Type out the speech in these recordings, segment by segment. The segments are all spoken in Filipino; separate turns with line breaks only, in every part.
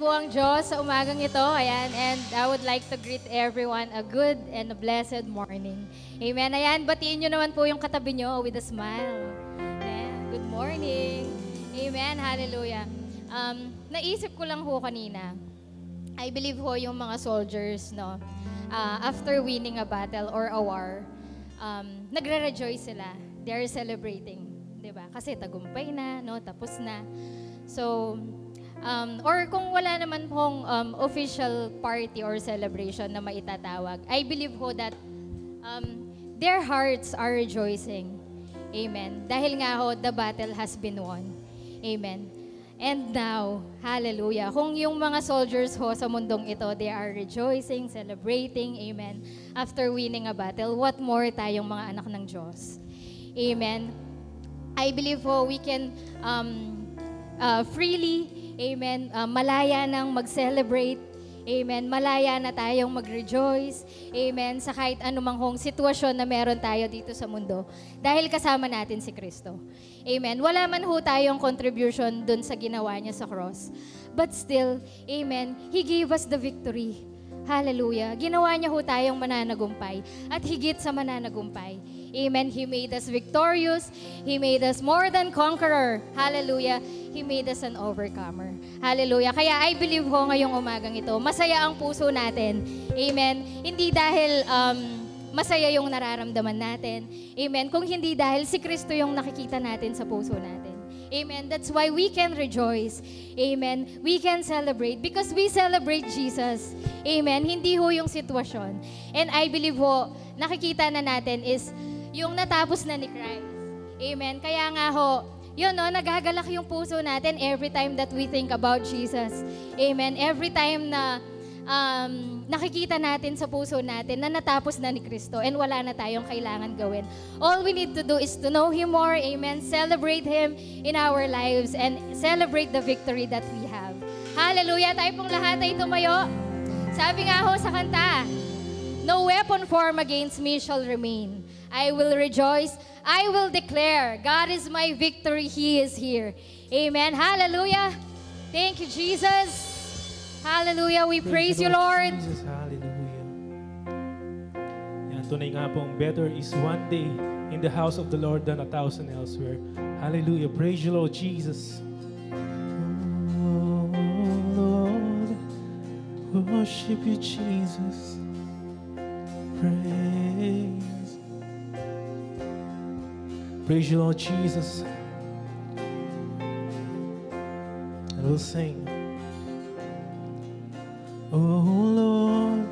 po ang Diyos sa umagang ito. Ayan, and I would like to greet everyone a good and a blessed morning. Amen. Ayan, batiin nyo naman po yung katabi nyo with a smile. Amen. Good morning. Amen. Hallelujah. Naisip ko lang ho kanina, I believe ho yung mga soldiers, no, after winning a battle or a war, nagre-rejoice sila. They're celebrating. Diba? Kasi tagumpay na, no, tapos na. So, or kung wala naman pong official party or celebration na maitatawag, I believe ho that their hearts are rejoicing. Amen. Dahil nga ho, the battle has been won. Amen. And now, hallelujah, kung yung mga soldiers ho sa mundong ito, they are rejoicing, celebrating, amen, after winning a battle, what more tayong mga anak ng Diyos? Amen. I believe ho, we can freely, amen, malaya nang mag-celebrate, amen, malaya na tayong mag-rejoice, amen, sa kahit anumang hong sitwasyon na meron tayo dito sa mundo, dahil kasama natin si Kristo. Amen. Wala man ho tayong contribution dun sa ginawa niya sa cross, but still, amen, He gave us the victory. Hallelujah. Ginawa niya ho tayong mananagumpay, at higit sa mananagumpay, amen, He made us victorious. He made us more than conqueror. Hallelujah. He made us an overcomer. Hallelujah. Kaya I believe ho ngayong umagang ito, masaya ang puso natin. Amen. Hindi dahil masaya yung nararamdaman natin. Amen. Kung hindi dahil si Kristo yung nakikita natin sa puso natin. Amen. That's why we can rejoice. Amen. We can celebrate because we celebrate Jesus. Amen. Hindi ho yung sitwasyon. And I believe ho, nakikita na natin is yung natapos na ni Christ. Amen. Kaya nga ho, yun no, nagagalak yung puso natin every time that we think about Jesus. Amen. Every time na nakikita natin sa puso natin na natapos na ni Kristo and wala na tayong kailangan gawin. All we need to do is to know Him more, amen, celebrate Him in our lives and celebrate the victory that we have. Hallelujah! Tayo pong lahat ay tumayo. Sabi nga ho sa kanta, no weapon formed against me shall remain. I will rejoice, I will declare, God is my victory, He is here. Amen. Hallelujah! Thank you, Jesus! Hallelujah, we praise you, Lord.
Jesus, hallelujah. Yan, tunay nga pong better is one day in the house of the Lord than 1,000 elsewhere. Hallelujah, praise you, Lord Jesus. Oh, Lord, worship you, Jesus. Praise you, Lord Jesus. And we'll sing. Oh Lord,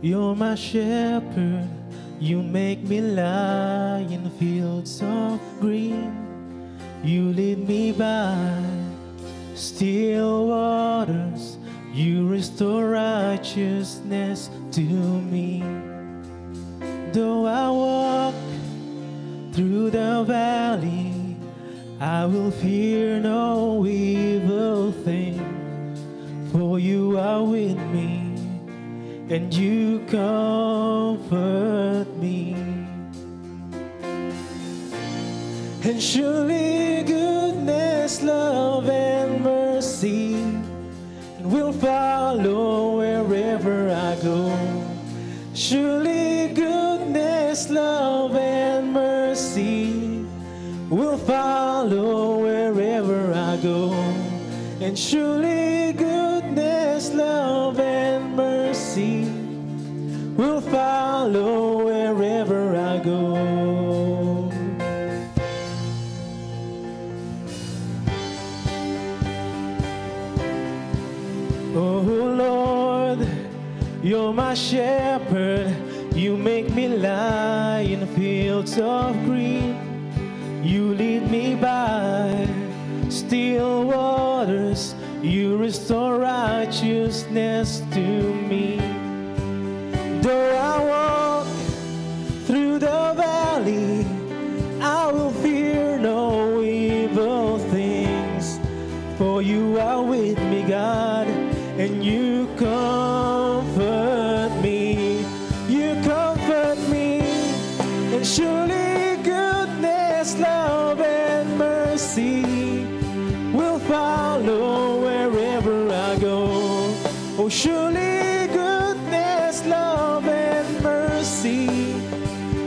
you're my shepherd. You make me lie in fields of green. You lead me by still waters. You restore righteousness to me. Though I walk through the valley, I will fear no evil thing. For you are with me, and you comfort me. And surely goodness, love, and mercy will follow wherever I go. Surely goodness, love, and mercy will follow wherever I go. And surely goodness, love, and mercy will follow wherever I go. Oh Lord, you're my shepherd. You make me lie in fields of green. You lead me by still waters. You restore righteousness to me. Though I walk through the valley, I will fear no evil things. For you are with me, God, and you comfort me. You comfort me, and surely goodness, love, and mercy will follow wherever I go. Oh, surely goodness, love, and mercy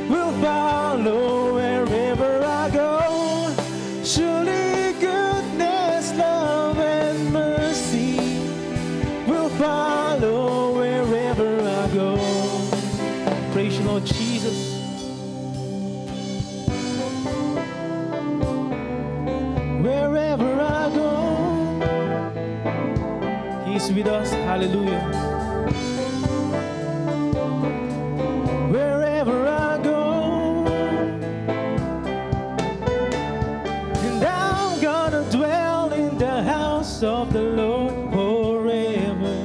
will follow wherever I go. Surely goodness, love, and mercy will follow wherever I go. Praise you, Lord Jesus. Wherever I go, He's with us. Hallelujah. Wherever I go, and I'm gonna dwell in the house of the Lord forever.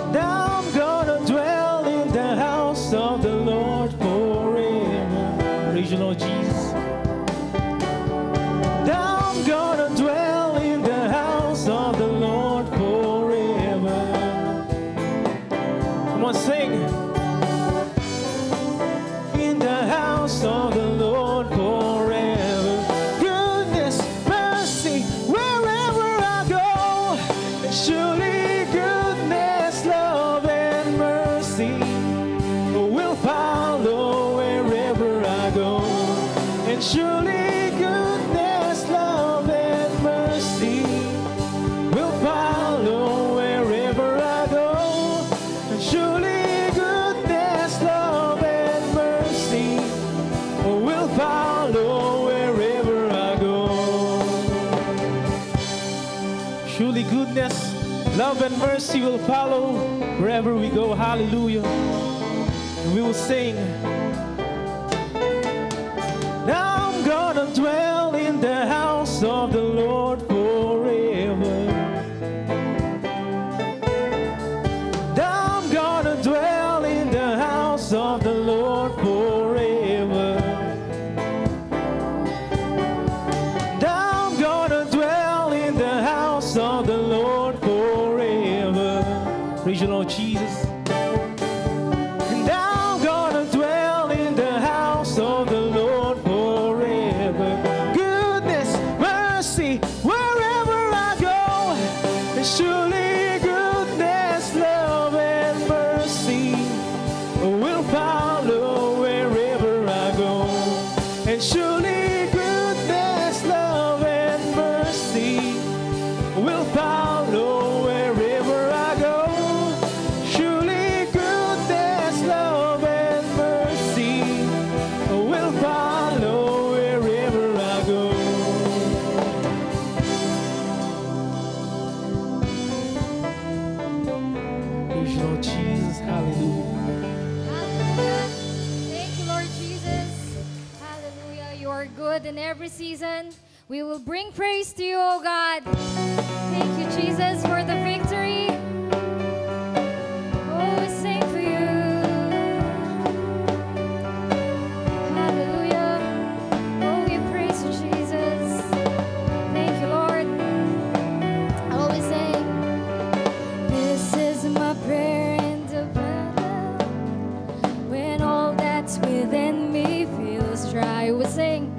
And I'm gonna dwell in the house of the Lord forever. Praise you, Lord Jesus. And I'm gonna dwell in the house of the Lord forever. Come on, sing. In the house of the Lord forever. Goodness, mercy, wherever I go. And surely goodness, love, and mercy will follow wherever I go. And surely goodness, love, and mercy will follow wherever I go. And surely goodness, love, and mercy will follow wherever I go. Surely goodness, love, and mercy will follow wherever we go. Hallelujah. And we will sing. Now I'm gonna dwell in the house of the Lord forever. Now I'm gonna dwell in the house of the Lord forever. Now I'm gonna dwell in the house of the Lord forever. Praise you, Lord Jesus. And I'm gonna dwell in the house of the Lord forever. Goodness, mercy, wherever I go. And surely goodness, love, and mercy will follow wherever I go. And surely goodness, love, and mercy will follow wherever I go. Surely goodness, love, and mercy will follow wherever I go. Praise you, Lord Jesus. Hallelujah.
Hallelujah. Thank you, Lord Jesus. Hallelujah. You are good in every season. We will bring praise to you, O God. Thank you, Jesus, for the victory. Oh, we sing for you. Hallelujah. Oh, we praise you, Jesus. Thank you, Lord. I always sing, this is my prayer in the battle. When all that's within me feels dry, we sing,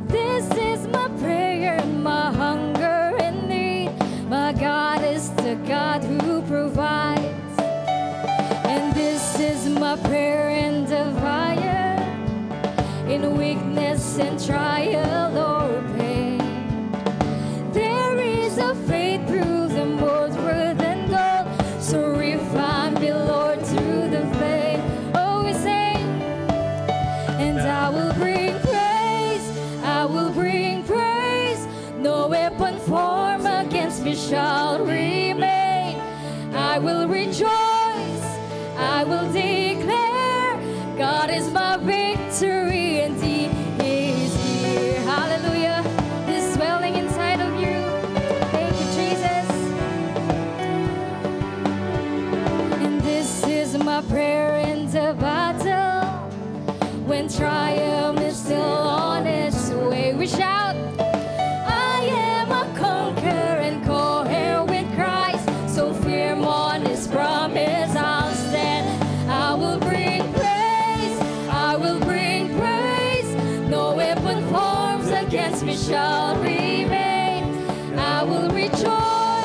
this is my prayer and my hunger and need. My God is the God who provides. And this is my prayer in the fire, in weakness and trial or pain. There is a faith proven bolder than gold, so refine me, Lord, through the faith. Oh, we sing, and I will bring praise, I will bring praise. No weapon formed against me shall remain. I will rejoice, I will declare, God is my victory and He is here. Hallelujah. This swelling inside of you. Thank you, Jesus. And this is my prayer in the battle. When triumph is still on its way, we shout, I am a conqueror and co-heir with Christ. So firm on His promise I'll stand. I will bring praise, I will bring praise. No weapon forms against me shall remain. I will rejoice,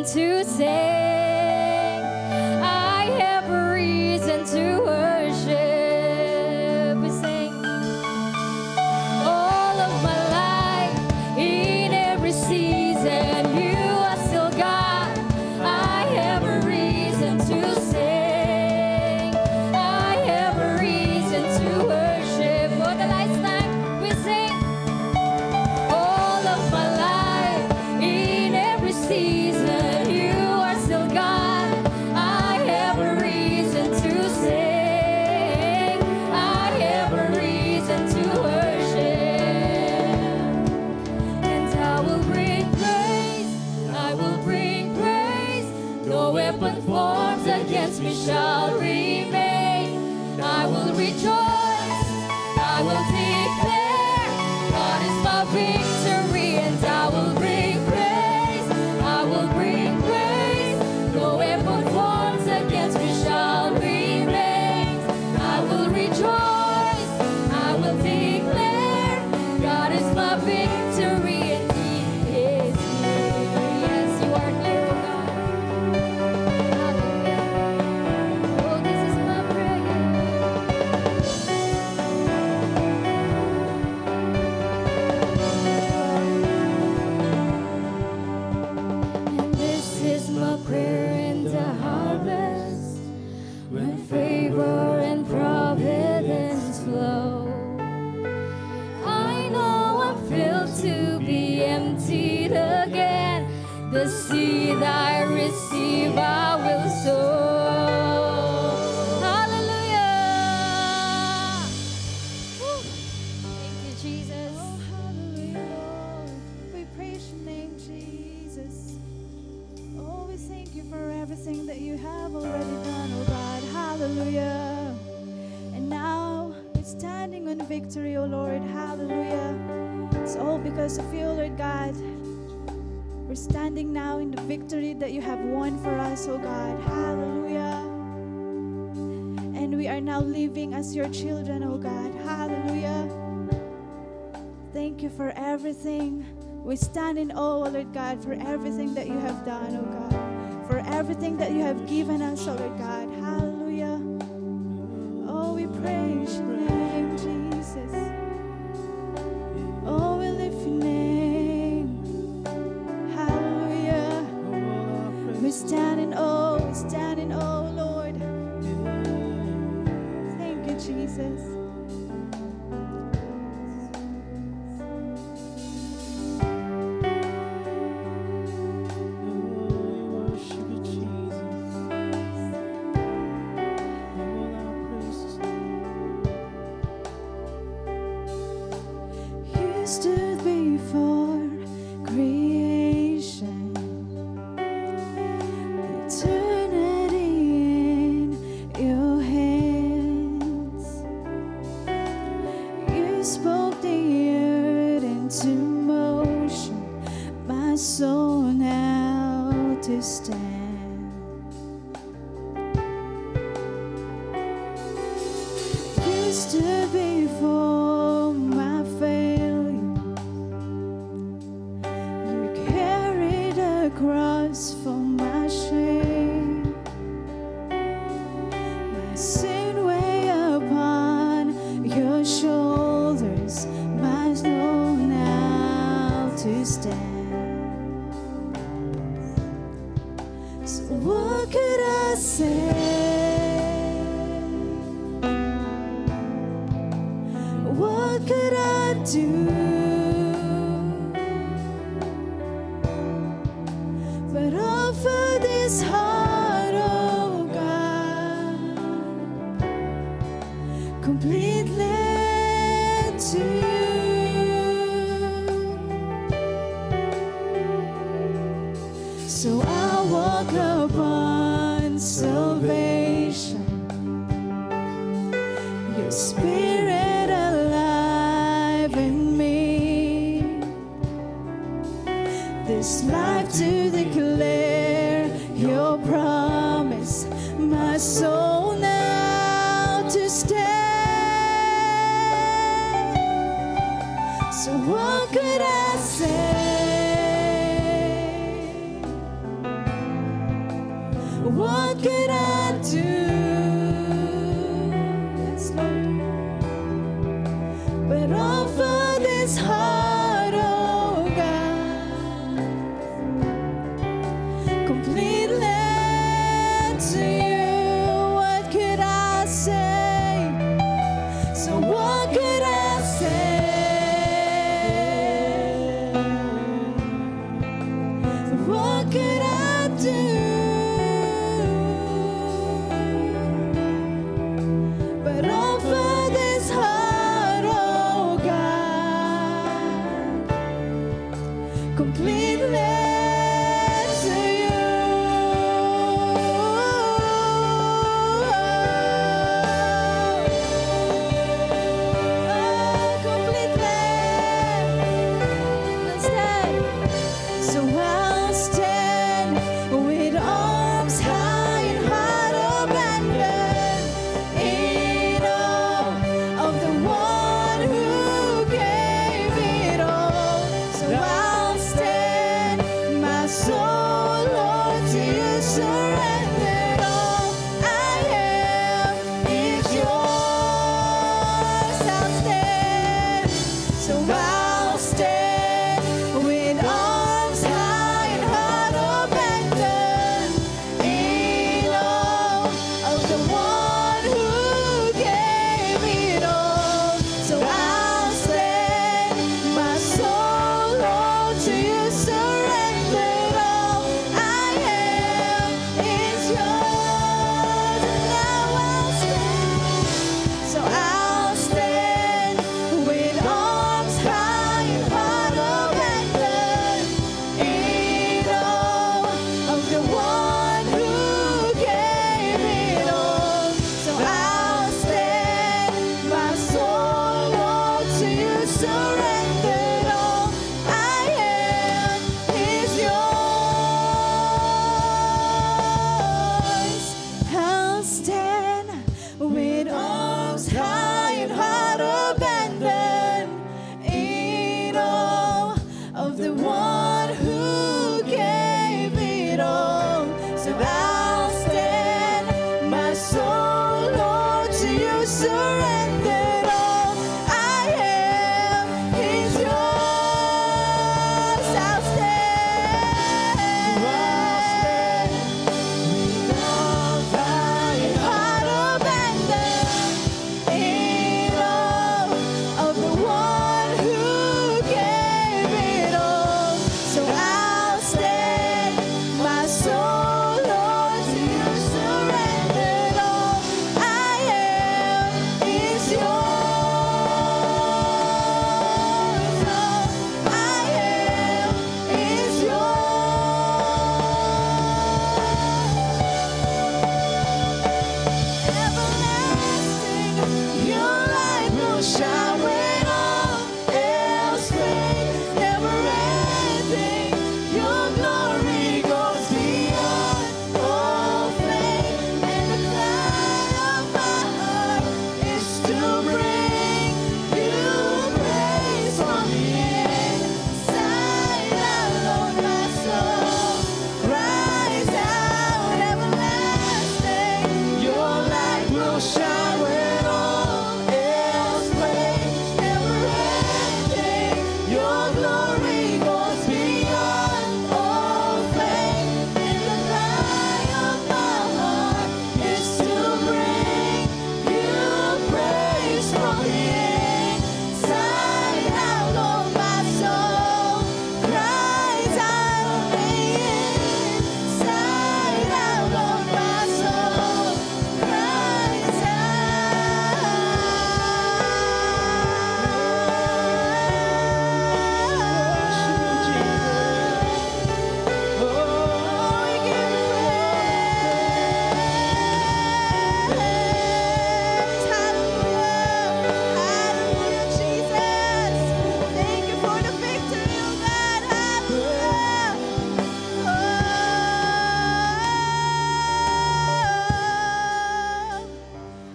to sing. I have a reason to worship. We sing all of my life, in every season, you are still God. I have a reason to sing. I have a reason to worship. For the last time, we sing all of my life, in every season, you are still God. I have a reason to sing. I have a reason to worship. And I will bring praise. I will bring praise. No weapon formed against me shall remain. I will rejoice. I will declare God is my victory, and I will bring praise. I will bring praise. No weapon formed against me shall remain. I will rejoice. I will declare God is my victory, and He is here. Yes, you are here, oh God. Hallelujah. Oh, this is my prayer. And this is my prayer in the harvest, when favor and providence flow. I know I'm filled to be emptied again. The seed I receive, I will sow. Hallelujah. Woo. Thank you, Jesus.
Oh, hallelujah, Lord. We praise your name, Jesus. Oh, we thank you for everything that you have already done, oh God. Hallelujah. And now we're standing on victory, oh Lord. Hallelujah. It's all because of you, Lord God. We're standing now in the victory that you have won for us, oh God. Hallelujah. And we are now living as your children, oh God. Hallelujah. Thank you for everything. We stand in awe, Lord God, for everything that you have done, oh God. For everything that you have given us, oh Lord God. Hallelujah. Oh, we praise your name, Jesus. Oh, we lift your name. Hallelujah. We stand in awe, Lord. Thank you, Jesus. You stood before creation, eternity in your hands. You spoke the earth into motion, my soul now to stand. You stood before my failure. You carried the cross for my shame. My sin weighed upon your shoulders. My soul now to stand. So what could I say? What could I do but offer this heart, oh God, completely to you? So I walk upon salvation, your spirit alive in me, this life to declare your promise, my soul now to stand. So what could I say? do. Yes, Lord. But offer this heart, oh God, completely to you. What could I say? So what could I say? What could I do? But offer this heart, oh God, completely to you. Oh, completely. Let's stand. So I'll stand with arms high and heart abandoned in awe of the one who gave it all. So I'll stand, my soul, Lord, to you surrendered. All I am is yours. I'll stand. So I'll stand with arms high and heart abandoned in awe of the one who gave it all. So I'll stand, my soul, Lord, to you surrendered. All I am is yours, and now I'll stand. So I'll stand with arms high and heart abandoned in awe of the one who gave it all. So I'll stand, my soul, Lord, to you surrendered. All I am is yours. I'll stand with arms high and heart abandoned in awe of the one who gave it all. So I'll stand, my soul, Lord, to you surrendered. All I am is yours. I'll stand with arms high and heart abandoned in awe of the one who gave it all. So I'll stand, my soul, Lord, to you surrendered. All I am is yours. All I am is yours. Everlasting, your light will shine when all else fades. Never ending, your glory goes beyond all fame. And the cry of my heart is to bring you praise from the inside out. Lord, my soul cries out. Everlasting, your light will shine when all else fades. Never ending, your glory goes beyond all fame. And the cry of my heart is to bring you praise from the inside out. Lord, my soul cries out. The inside out. Lord, my soul cries out. Oh, we give you praise. Hallelujah. Hallelujah, Jesus. Thank you for the victory, oh God. Hallelujah.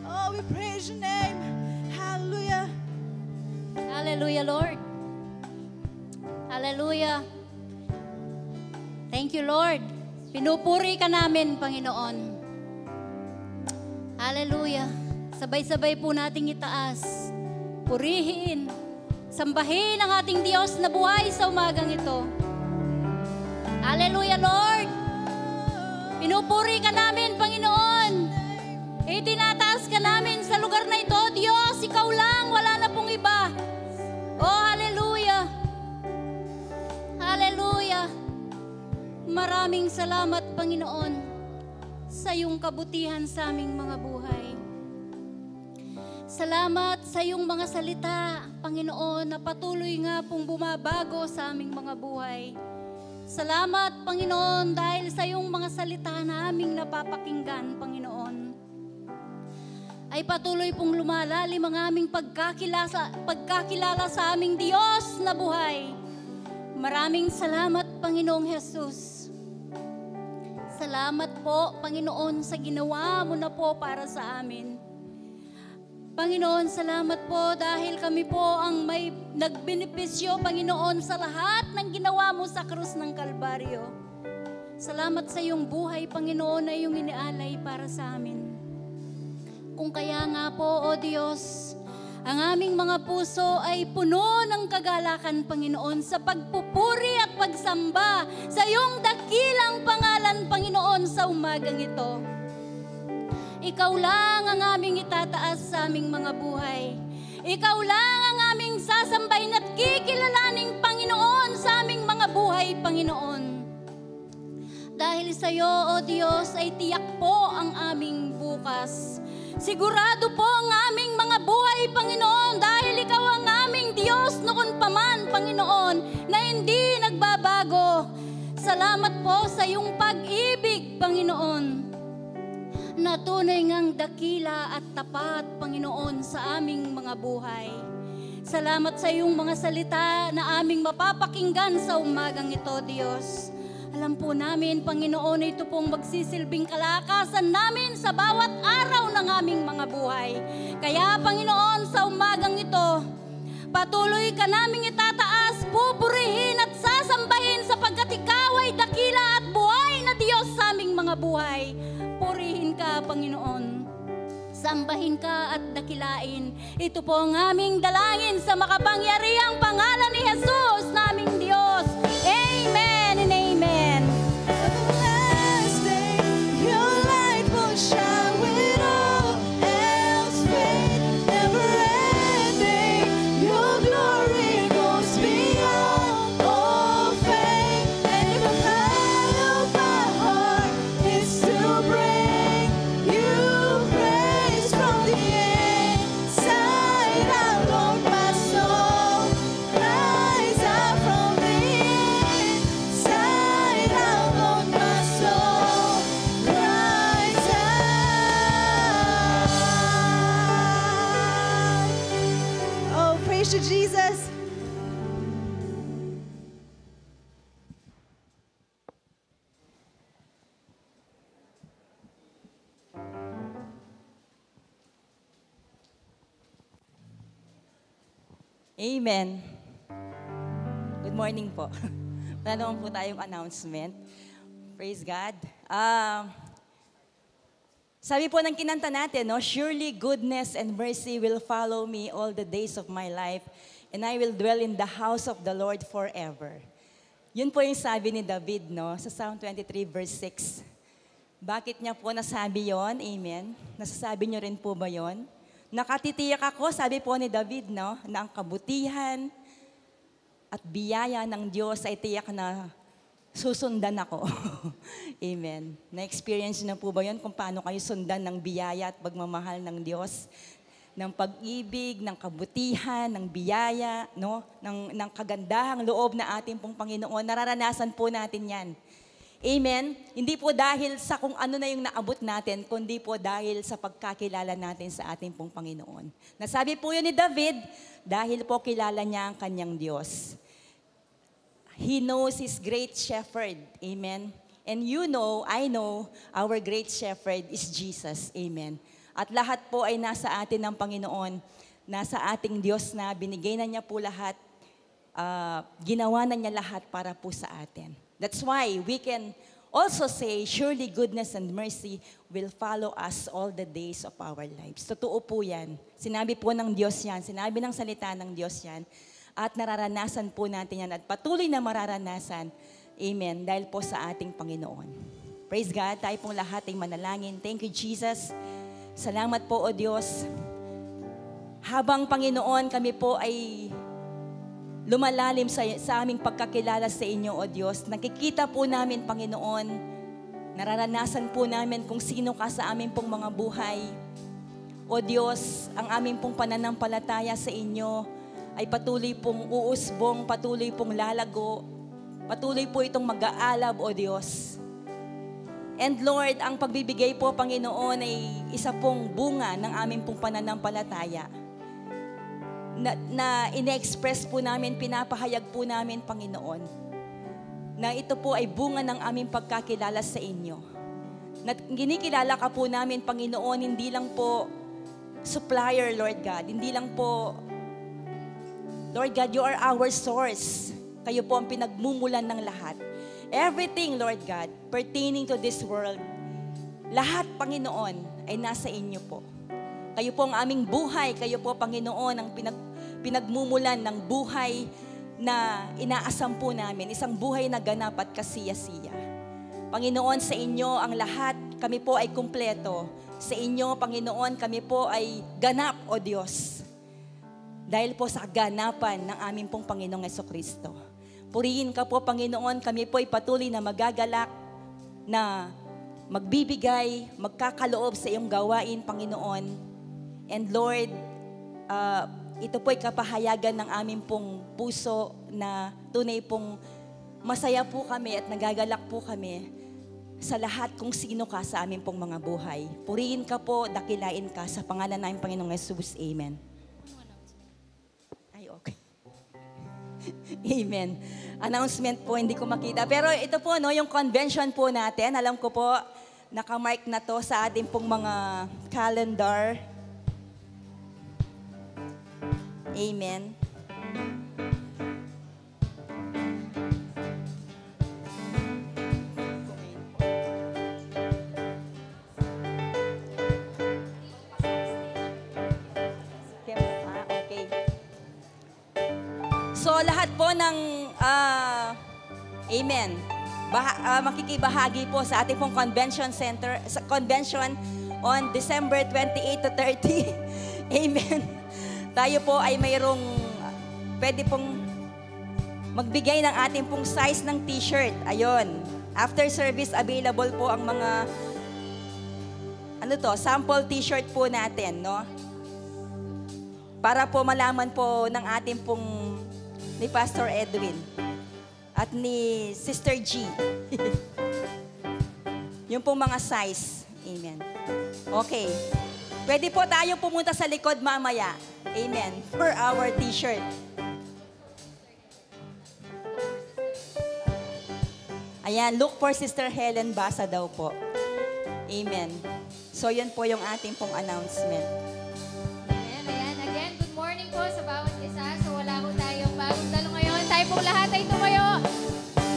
Oh, we praise your name. Hallelujah.
Hallelujah, Lord. Hallelujah. Thank you, Lord. Pinupuri ka namin, Panginoon. Hallelujah. Sabay-sabay po nating itaas, purihin, sambahin ang ating Diyos na buhay sa umagang ito. Hallelujah, Lord. Pinupuri ka namin, Panginoon. Itinataas ka namin sa lugar na ito, Diyos. Ikaw lang, wala na pong iba. Oh, hallelujah. Hallelujah. Maraming salamat, Panginoon, sa iyong kabutihan sa aming mga buhay. Salamat sa iyong mga salita, Panginoon, na patuloy nga pong bumabago sa aming mga buhay. Salamat, Panginoon, dahil sa iyong mga salita na aming napapakinggan, Panginoon, ay patuloy pong lumalalim ang aming pagkakilala sa aming Diyos na buhay. Maraming salamat, Panginoong Jesus. Salamat po, Panginoon, sa ginawa mo na po para sa amin. Panginoon, salamat po dahil kami po ang may nagbenepisyo, Panginoon, sa lahat ng ginawa mo sa krus ng Kalbaryo. Salamat sa iyong buhay, Panginoon, na iyong inialay para sa amin. Kung kaya nga po, O Diyos, ang aming mga puso ay puno ng kagalakan, Panginoon, sa pagpupuri at pagsamba sa iyong dakilang pangalan, Panginoon, sa umagang ito. Ikaw lang ang aming itataas sa aming mga buhay. Ikaw lang ang aming sasambahin at kikilalaning, Panginoon, sa aming mga buhay, Panginoon. Dahil sa iyo, O Diyos, ay tiyak po ang aming bukas. Sigurado po ang aming mga buhay, Panginoon, dahil ikaw ang aming Diyos noon pa man, Panginoon, na hindi nagbabago. Salamat po sa iyong pag-ibig, Panginoon, na tunay ngang dakila at tapat, Panginoon, sa aming mga buhay. Salamat sa iyong mga salita na aming mapapakinggan sa umagang ito, Diyos. Alam po namin, Panginoon, ito pong magsisilbing kalakasan namin sa bawat araw ng aming mga buhay. Kaya, Panginoon, sa umagang ito, patuloy ka naming itataas, pupurihin at sasambahin sapagkat ikaw ay dakila at buhay na Diyos sa aming mga buhay. Purihin ka, Panginoon. Sambahin ka at dakilain. Ito po ang aming dalangin sa makapangyarihang pangalan ni Jesus, naming Diyos. Amen and amen.
Everlasting, your light will shine with all else fade. Never ending, your glory goes beyond all fame. And the plan of my heart is to bring you praise from the inside out. Lord, my soul cries out from the inside out. Lord, my soul cries out. Oh, praise you, Jesus.
Amen. Good morning po. Wala naman po tayong announcement. Praise God. Sabi po ng kinanta natin, no? Surely goodness and mercy will follow me all the days of my life, and I will dwell in the house of the Lord forever. Yun po yung sabi ni David, no? Sa Psalm 23 verse 6. Bakit niya po nasabi yon? Amen. Nasasabi niyo rin po ba yon? Nakatitiyak ako, sabi po ni David, no, na ang kabutihan at biyaya ng Diyos ay tiyak na susundan ako. Amen. Na-experience na po ba yun kung paano kayo sundan ng biyaya at pagmamahal ng Diyos? Ng pag-ibig, ng kabutihan, ng biyaya, no, ng kagandahang loob na ating pong Panginoon. Nararanasan po natin yan. Amen? Hindi po dahil sa kung ano na yung naabot natin, kundi po dahil sa pagkakilala natin sa ating pong Panginoon. Nasabi po yun ni David, dahil po kilala niya ang kanyang Diyos. He knows His great shepherd. Amen? And you know, I know, our great shepherd is Jesus. Amen? At lahat po ay nasa atin ng Panginoon, nasa ating Diyos na binigay na niya po lahat, ginawa na niya lahat para po sa atin. That's why we can also say, surely goodness and mercy will follow us all the days of our lives. Totoo po yan. Sinabi po ng Diyos yan. Sinabi ng salita ng Diyos yan. At nararanasan po natin yan at patuloy na mararanasan. Amen. Dahil po sa ating Panginoon. Praise God. Tayo pong lahat ay manalangin. Thank you, Jesus. Salamat po, O Diyos. Habang Panginoon, kami po ay lumalalim sa aming pagkakilala sa inyo, O Diyos. Nakikita po namin, Panginoon, nararanasan po namin kung sino ka sa aming pong mga buhay. O Diyos, ang aming pong pananampalataya sa inyo ay patuloy pong uusbong, patuloy pong lalago, patuloy po itong mag-aalab, O Diyos. And Lord, ang pagbibigay po, Panginoon, ay isa pong bunga ng aming pong pananampalataya. Na ine-express po namin, pinapahayag po namin, Panginoon, na ito po ay bunga ng aming pagkakilala sa inyo. Na ginikilala ka po namin, Panginoon, hindi lang po supplier, Lord God. Hindi lang po, Lord God, you are our source. Kayo po ang pinagmumulan ng lahat. Everything, Lord God, pertaining to this world, lahat, Panginoon, ay nasa inyo po. Kayo po ang aming buhay. Kayo po, Panginoon, ang pinagmumulan ng buhay na inaasam po namin. Isang buhay na ganap at kasiya-siya. Panginoon, sa inyo ang lahat, kami po ay kumpleto. Sa inyo, Panginoon, kami po ay ganap, O Diyos. Dahil po sa ganapan ng aming pong Panginoong Jesucristo. Purihin ka po, Panginoon, kami po ay patuloy na magagalak, na magbibigay, magkakaloob sa iyong gawain, Panginoon. And Lord, ito po ay kapahayagan ng aming pong puso na tunay pong masaya po kami at nagagalak po kami sa lahat kung sino ka sa aming pong mga buhay. Purihin ka po, dakilain ka sa pangalan ng Panginoong Jesus. Amen. Ay, okay. Amen. Announcement po, hindi ko makita. Pero ito po, no, yung convention po natin, alam ko po, nakamark na to sa ating pong mga calendar. Amen. Okay. So, lahat po ng, amen, makikibahagi po sa ating pong convention center, sa convention on December 28 to 30. Amen. Tayo po ay mayroong, pwede pong magbigay ng ating pong size ng t-shirt. Ayun. After service, available po ang mga, sample t-shirt po natin, no? Para po malaman po ng ating pong, ni Pastor Edwin at ni Sister G. Yung pong mga size. Amen. Okay. Pwede po tayo pumunta sa likod mamaya. Amen. For our t-shirt. Ayan, look for Sister Helen Basa daw po. Amen. So, yun po yung ating pong announcement.
Ayan. Again, good morning po sa bawat isa. So, wala po tayong bagong talo ngayon. Tayo pong lahat ay tumayo.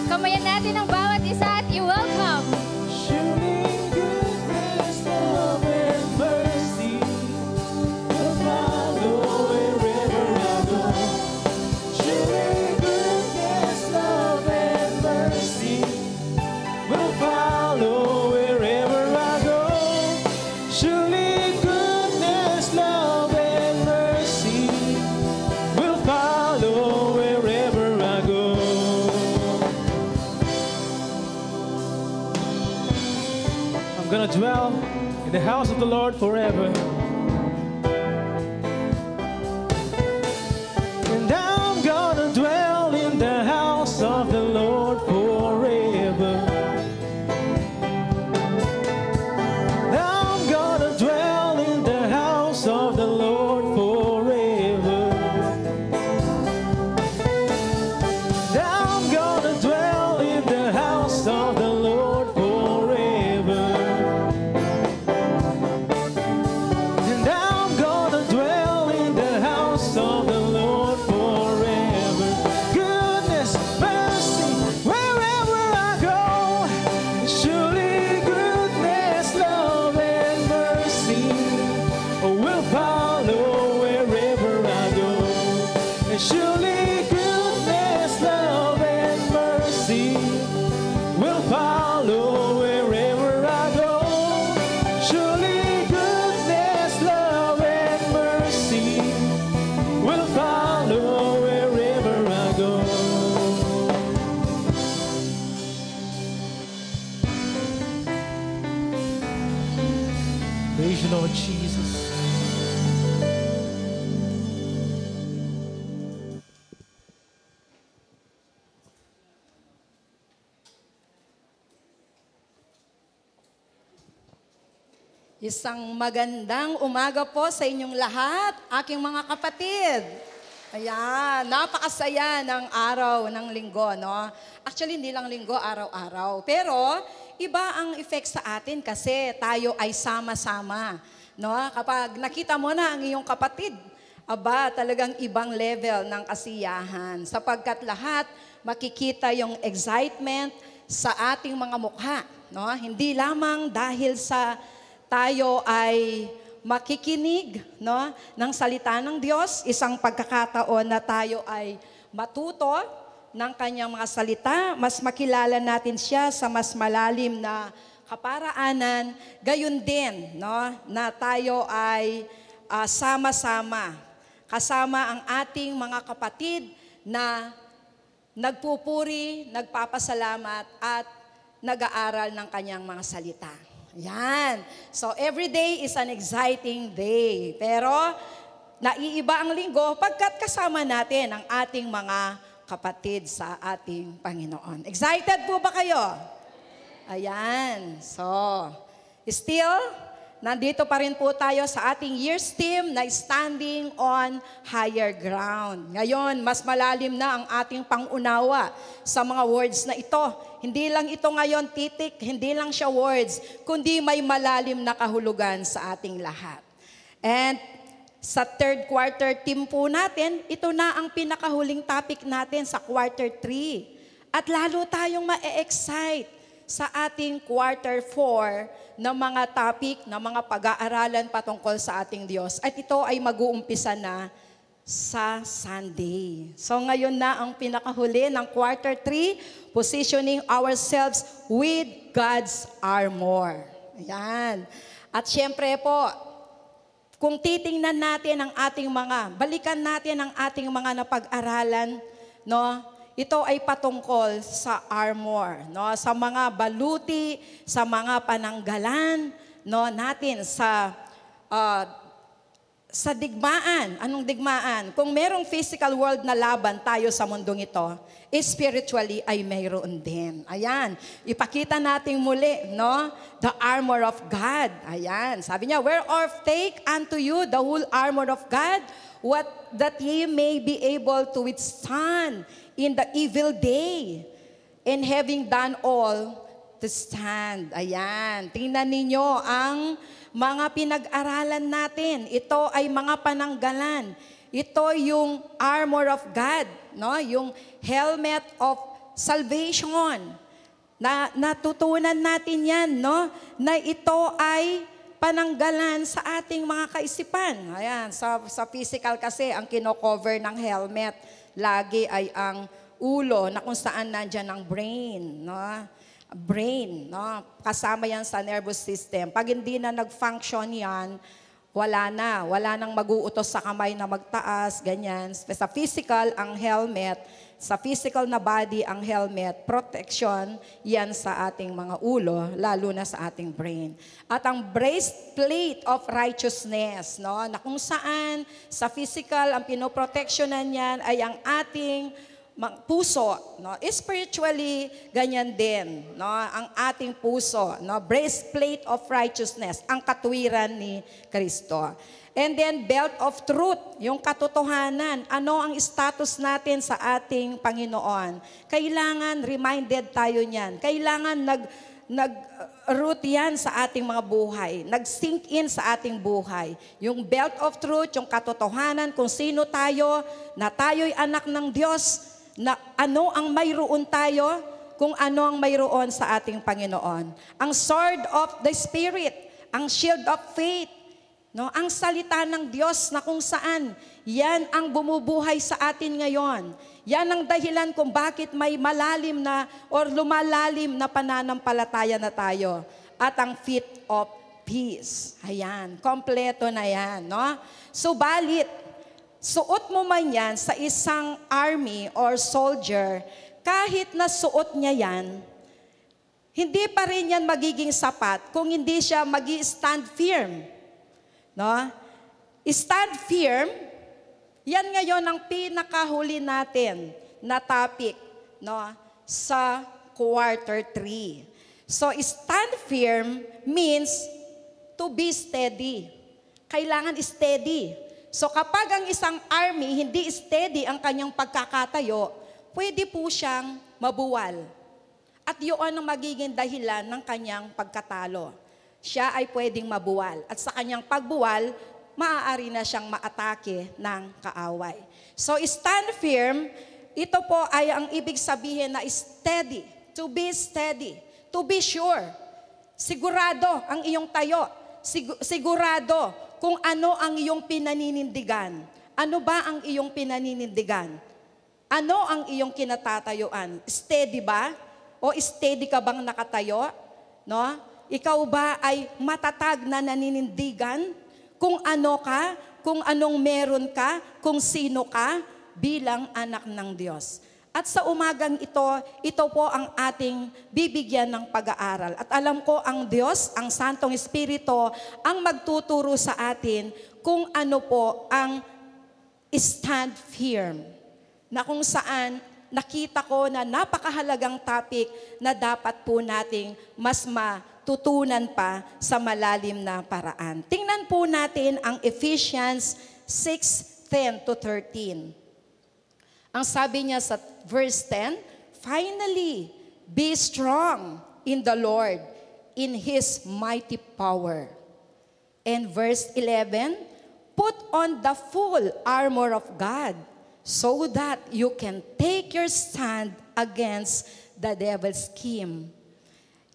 Kamayan natin ang bawat isa at i-welcome.
Dwell in the house of the Lord forever. And I'm gonna dwell in the house of the Lord forever. I'm gonna dwell in the house of the Lord forever. I'm gonna dwell in the house of the Lord forever. Of the Lord forever. Goodness, mercy, wherever Lord Jesus.
Isang magandang umaga po sa inyong lahat, aking mga kapatid. Ayan, napakasaya ng araw ng linggo, no? Actually, hindi lang linggo, araw-araw. Pero, iba ang effect sa atin kasi tayo ay sama-sama, no? Kapag nakita mo na ang iyong kapatid, aba, talagang ibang level ng kasiyahan. Sapagkat lahat makikita yung excitement sa ating mga mukha, no? Hindi lamang dahil sa tayo ay makikinig, no, ng salita ng Diyos, isang pagkakataon na tayo ay matuto ng kanyang mga salita, mas makilala natin siya sa mas malalim na kaparaanan, gayon din, no, na tayo ay sama-sama, kasama ang ating mga kapatid na nagpupuri, nagpapasalamat at nag-aaral ng kanyang mga salita. Yan. So, every day is an exciting day. Pero, naiiba ang linggo pagkat kasama natin ang ating mga kapatid sa ating Panginoon. Excited po ba kayo? Ayan. So, still, nandito pa rin po tayo sa ating year's theme na standing on higher ground. Ngayon, mas malalim na ang ating pangunawa sa mga words na ito. Hindi lang ito ngayon titik, hindi lang siya words, kundi may malalim na kahulugan sa ating lahat. And sa third quarter theme po natin, ito na ang pinakahuling topic natin sa quarter 3. At lalo tayong ma-excite sa ating quarter 4 na mga topic, na mga pag-aaralan patungkol sa ating Diyos. At ito ay mag-uumpisa na sa Sunday. So ngayon na ang pinakahuli ng quarter 3, positioning ourselves with God's armor. Ayan. At syempre po, kung titingnan natin ang ating balikan natin ang ating mga napag-aralan, no? Ito ay patungkol sa armor, no? Sa mga baluti, sa mga pananggalan, no, natin sa digmaan. Anong digmaan? Kung merong physical world na laban tayo sa mundong ito, spiritually ay mayroon din. Ayan. Ipakita natin muli, no? The armor of God. Ayan. Sabi niya, whereof take unto you the whole armor of God, what that ye may be able to withstand in the evil day, and having done all, to stand. Ayan. Tingnan ninyo ang mga pinag-aralan natin. Ito ay mga pananggalan. Ito yung armor of God, no? Yung helmet of salvation. Natutunan natin yan, no? Na ito ay pananggalan sa ating mga kaisipan. Ayan, sa physical kasi, ang kino-cover ng helmet lagi ay ang ulo na kung saan nandyan ang brain, no? Brain, no? Kasama yan sa nervous system. Pag hindi na nag-function yan, wala nang mag-uutos sa kamay na magtaas, ganyan. Sa physical, ang helmet, sa physical na body, ang helmet, protection, yan sa ating mga ulo, lalo na sa ating brain. At ang breastplate of righteousness, no? Na kung saan, sa physical, ang pinoprotectionan yan ay ang ating puso, no? Spiritually, ganyan din, no? Ang ating puso, no? Breastplate of righteousness, ang katuwiran ni Kristo. And then, belt of truth, yung katotohanan. Ano ang status natin sa ating Panginoon? Kailangan reminded tayo niyan. Kailangan nag-root yan sa ating mga buhay. Nag-sink in sa ating buhay. Yung belt of truth, yung katotohanan, kung sino tayo, na tayo'y anak ng Diyos, na ano ang mayroon tayo, kung ano ang mayroon sa ating Panginoon. Ang sword of the Spirit, ang shield of faith, no? Ang salita ng Diyos na kung saan, yan ang bumubuhay sa atin ngayon. Yan ang dahilan kung bakit may malalim na or lumalalim na pananampalataya na tayo. At ang feet of peace. Ayan, kompleto na yan, no? Subalit, suot mo man yan sa isang army or soldier, kahit na suot niya yan, hindi pa rin yan magiging sapat kung hindi siya magi-stand firm. No? Stand firm, yan ngayon ang pinakahuli natin na topic, no, sa quarter 3. So, stand firm means to be steady. Kailangan steady. So, kapag ang isang army hindi steady ang kanyang pagkakatayo, pwede po siyang mabuwal. At yun ang magiging dahilan ng kanyang pagkatalo. Siya ay pwedeng mabuwal. At sa kanyang pagbuwal, maaari na siyang maatake ng kaaway. So, stand firm, ito po ay ang ibig sabihin na steady, to be steady, to be sure. Sigurado ang iyong tayo. Sigurado kung ano ang iyong pinaninindigan. Ano ba ang iyong pinaninindigan? Ano ang iyong kinatatayuan? Steady ba? O steady ka bang nakatayo? No? Ikaw ba ay matatag na naninindigan? Kung ano ka, kung anong meron ka, kung sino ka, bilang anak ng Diyos. At sa umagang ito po ang ating bibigyan ng pag-aaral. At alam ko ang Diyos, ang Santong Espiritu, ang magtuturo sa atin kung ano po ang stand firm. Na kung saan nakita ko na napakahalagang topic na dapat po nating mas matutunan pa sa malalim na paraan. Tingnan po natin ang Ephesians 6:10-13. Ang sabi niya sa verse 10, finally, be strong in the Lord, in His mighty power. And verse 11, put on the full armor of God, so that you can take your stand against the devil's scheme.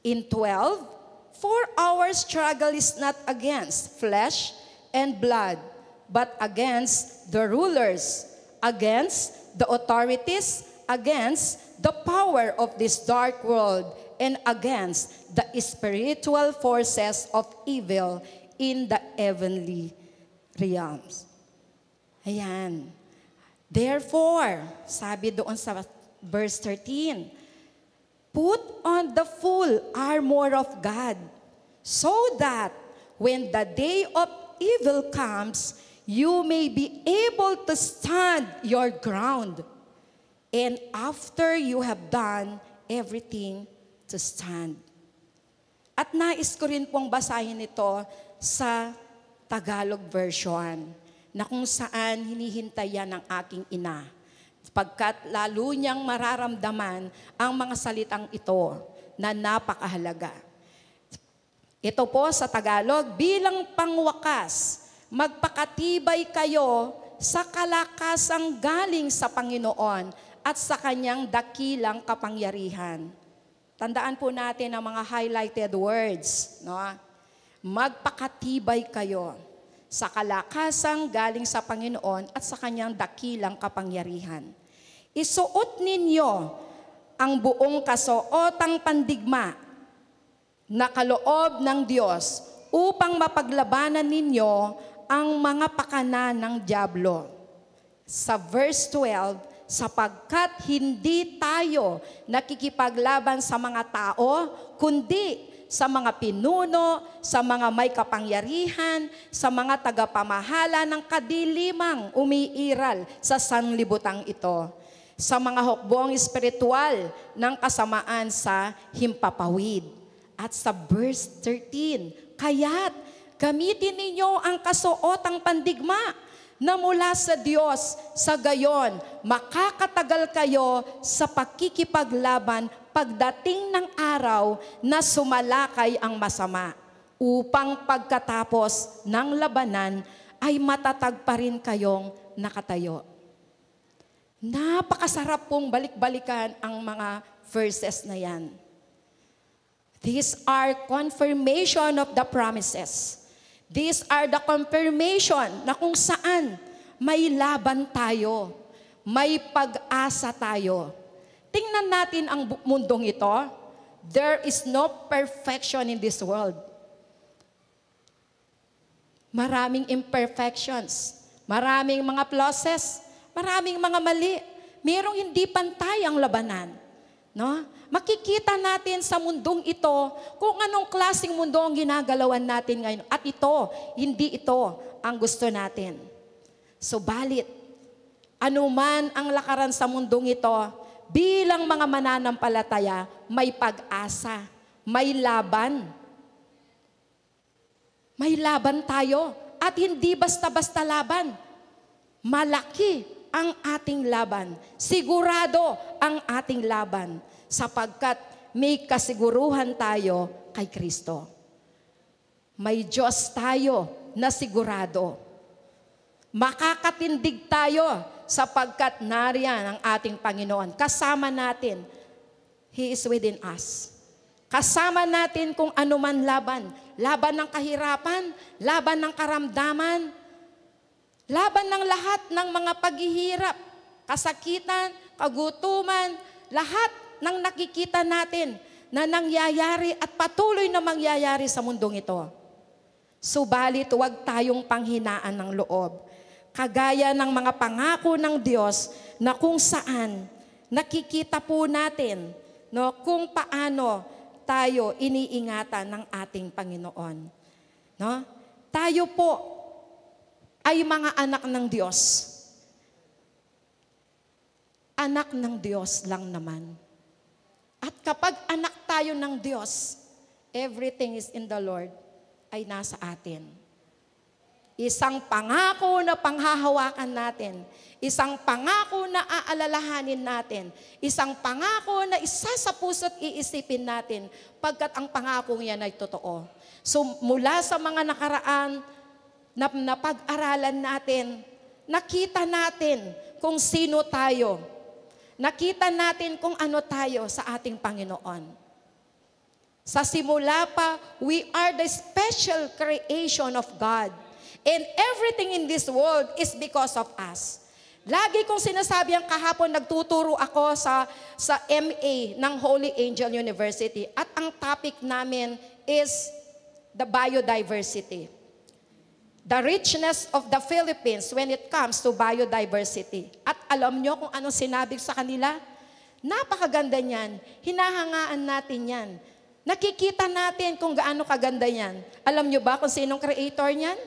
In 12, for our struggle is not against flesh and blood, but against the rulers, against the authorities, against the power of this dark world, and against the spiritual forces of evil in the heavenly realms. Ayan. Therefore, sabi doon sa verse 13, put on the full armor of God, so that when the day of evil comes, you may be able to stand your ground. And after you have done everything, to stand. At nais ko rin pong basahin ito sa Tagalog version, na kung saan hinihintayan ng aking ina. Pagkat lalo niyang mararamdaman ang mga salitang ito na napakahalaga. Ito po sa Tagalog, bilang pangwakas, magpakatibay kayo sa kalakasang galing sa Panginoon at sa kanyang dakilang kapangyarihan. Tandaan po natin ang mga highlighted words. No? Magpakatibay kayo sa kalakasang galing sa Panginoon at sa kanyang dakilang kapangyarihan. Isuot ninyo ang buong kasuotang pandigma na kaloob ng Diyos upang mapaglabanan ninyo ang mga pakana ng dyablo. Sa verse 12, sapagkat hindi tayo nakikipaglaban sa mga tao, kundi sa mga pinuno, sa mga may kapangyarihan, sa mga tagapamahala ng kadilimang umiiral sa sanlibutang ito, sa mga hukbong espiritual ng kasamaan sa himpapawid. At sa verse 13, kaya't gamitin ninyo ang kasuotang pandigma na mula sa Diyos, sa gayon, makakatagal kayo sa pakikipaglaban pagdating ng araw na sumalakay ang masama, upang pagkatapos ng labanan ay matatag pa rin kayong nakatayo. Napakasarap pong balik-balikan ang mga verses na yan. These are confirmation of the promises. These are the confirmation na kung saan may laban tayo, may pag-asa tayo. Tingnan natin ang mundong ito. There is no perfection in this world. Maraming imperfections, maraming mga flaws, maraming mga mali. Merong hindi pantay ang labanan. No? Makikita natin sa mundong ito kung anong klaseng mundo ang ginagalawan natin ngayon. At hindi ito ang gusto natin. Subalit, anuman ang lakaran sa mundong ito, bilang mga mananampalataya, may pag-asa, may laban. May laban tayo at hindi basta-basta laban. Malaki ang ating laban. Sigurado ang ating laban sapagkat may kasiguruhan tayo kay Kristo. May Diyos tayo na sigurado. Makakatindig tayo sapagkat nariyan ang ating Panginoon. Kasama natin. He is within us. Kasama natin kung anuman laban. Laban ng kahirapan, laban ng karamdaman, laban ng lahat ng mga paghihirap, kasakitan, kagutuman, lahat ng nakikita natin na nangyayari at patuloy na mangyayari sa mundong ito. Subalit huwag tayong panghinaan ng loob. Kagaya ng mga pangako ng Diyos na kung saan nakikita po natin kung paano tayo iniingatan ng ating Panginoon. No? Tayo po ay mga anak ng Diyos. Anak ng Diyos lang naman. At kapag anak tayo ng Diyos, everything is in the Lord ay nasa atin. Isang pangako na panghahawakan natin. Isang pangako na aalalahanin natin. Isang pangako na isa sa puso't iisipin natin pagkat ang pangako yan ay totoo. So mula sa mga nakaraan na pag-aralan natin, nakita natin kung sino tayo. Nakita natin kung ano tayo sa ating Panginoon. Sa simula pa, we are the special creation of God. And everything in this world is because of us. Lagi kong sinasabi ang kahapon, nagtuturo ako sa MA ng Holy Angel University. At ang topic namin is the biodiversity. The richness of the Philippines when it comes to biodiversity. At alam nyo kung anong sinabi sa kanila? Napakaganda niyan. Hinahangaan natin yan. Nakikita natin kung gaano kaganda yan. Alam nyo ba kung sinong creator niyan?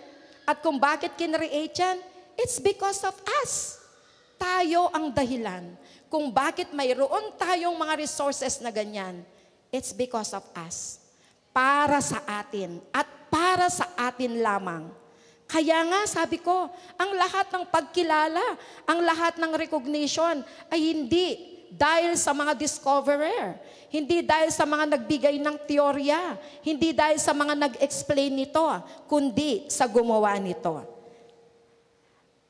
At kung bakit kinreate yan, it's because of us. Tayo ang dahilan. Kung bakit mayroon tayong mga resources na ganyan, it's because of us. Para sa atin at para sa atin lamang. Kaya nga sabi ko, ang lahat ng pagkilala, ang lahat ng recognition ay hindi dahil sa mga discoverer, hindi dahil sa mga nagbigay ng teorya, hindi dahil sa mga nag-explain nito, kundi sa gumawa nito.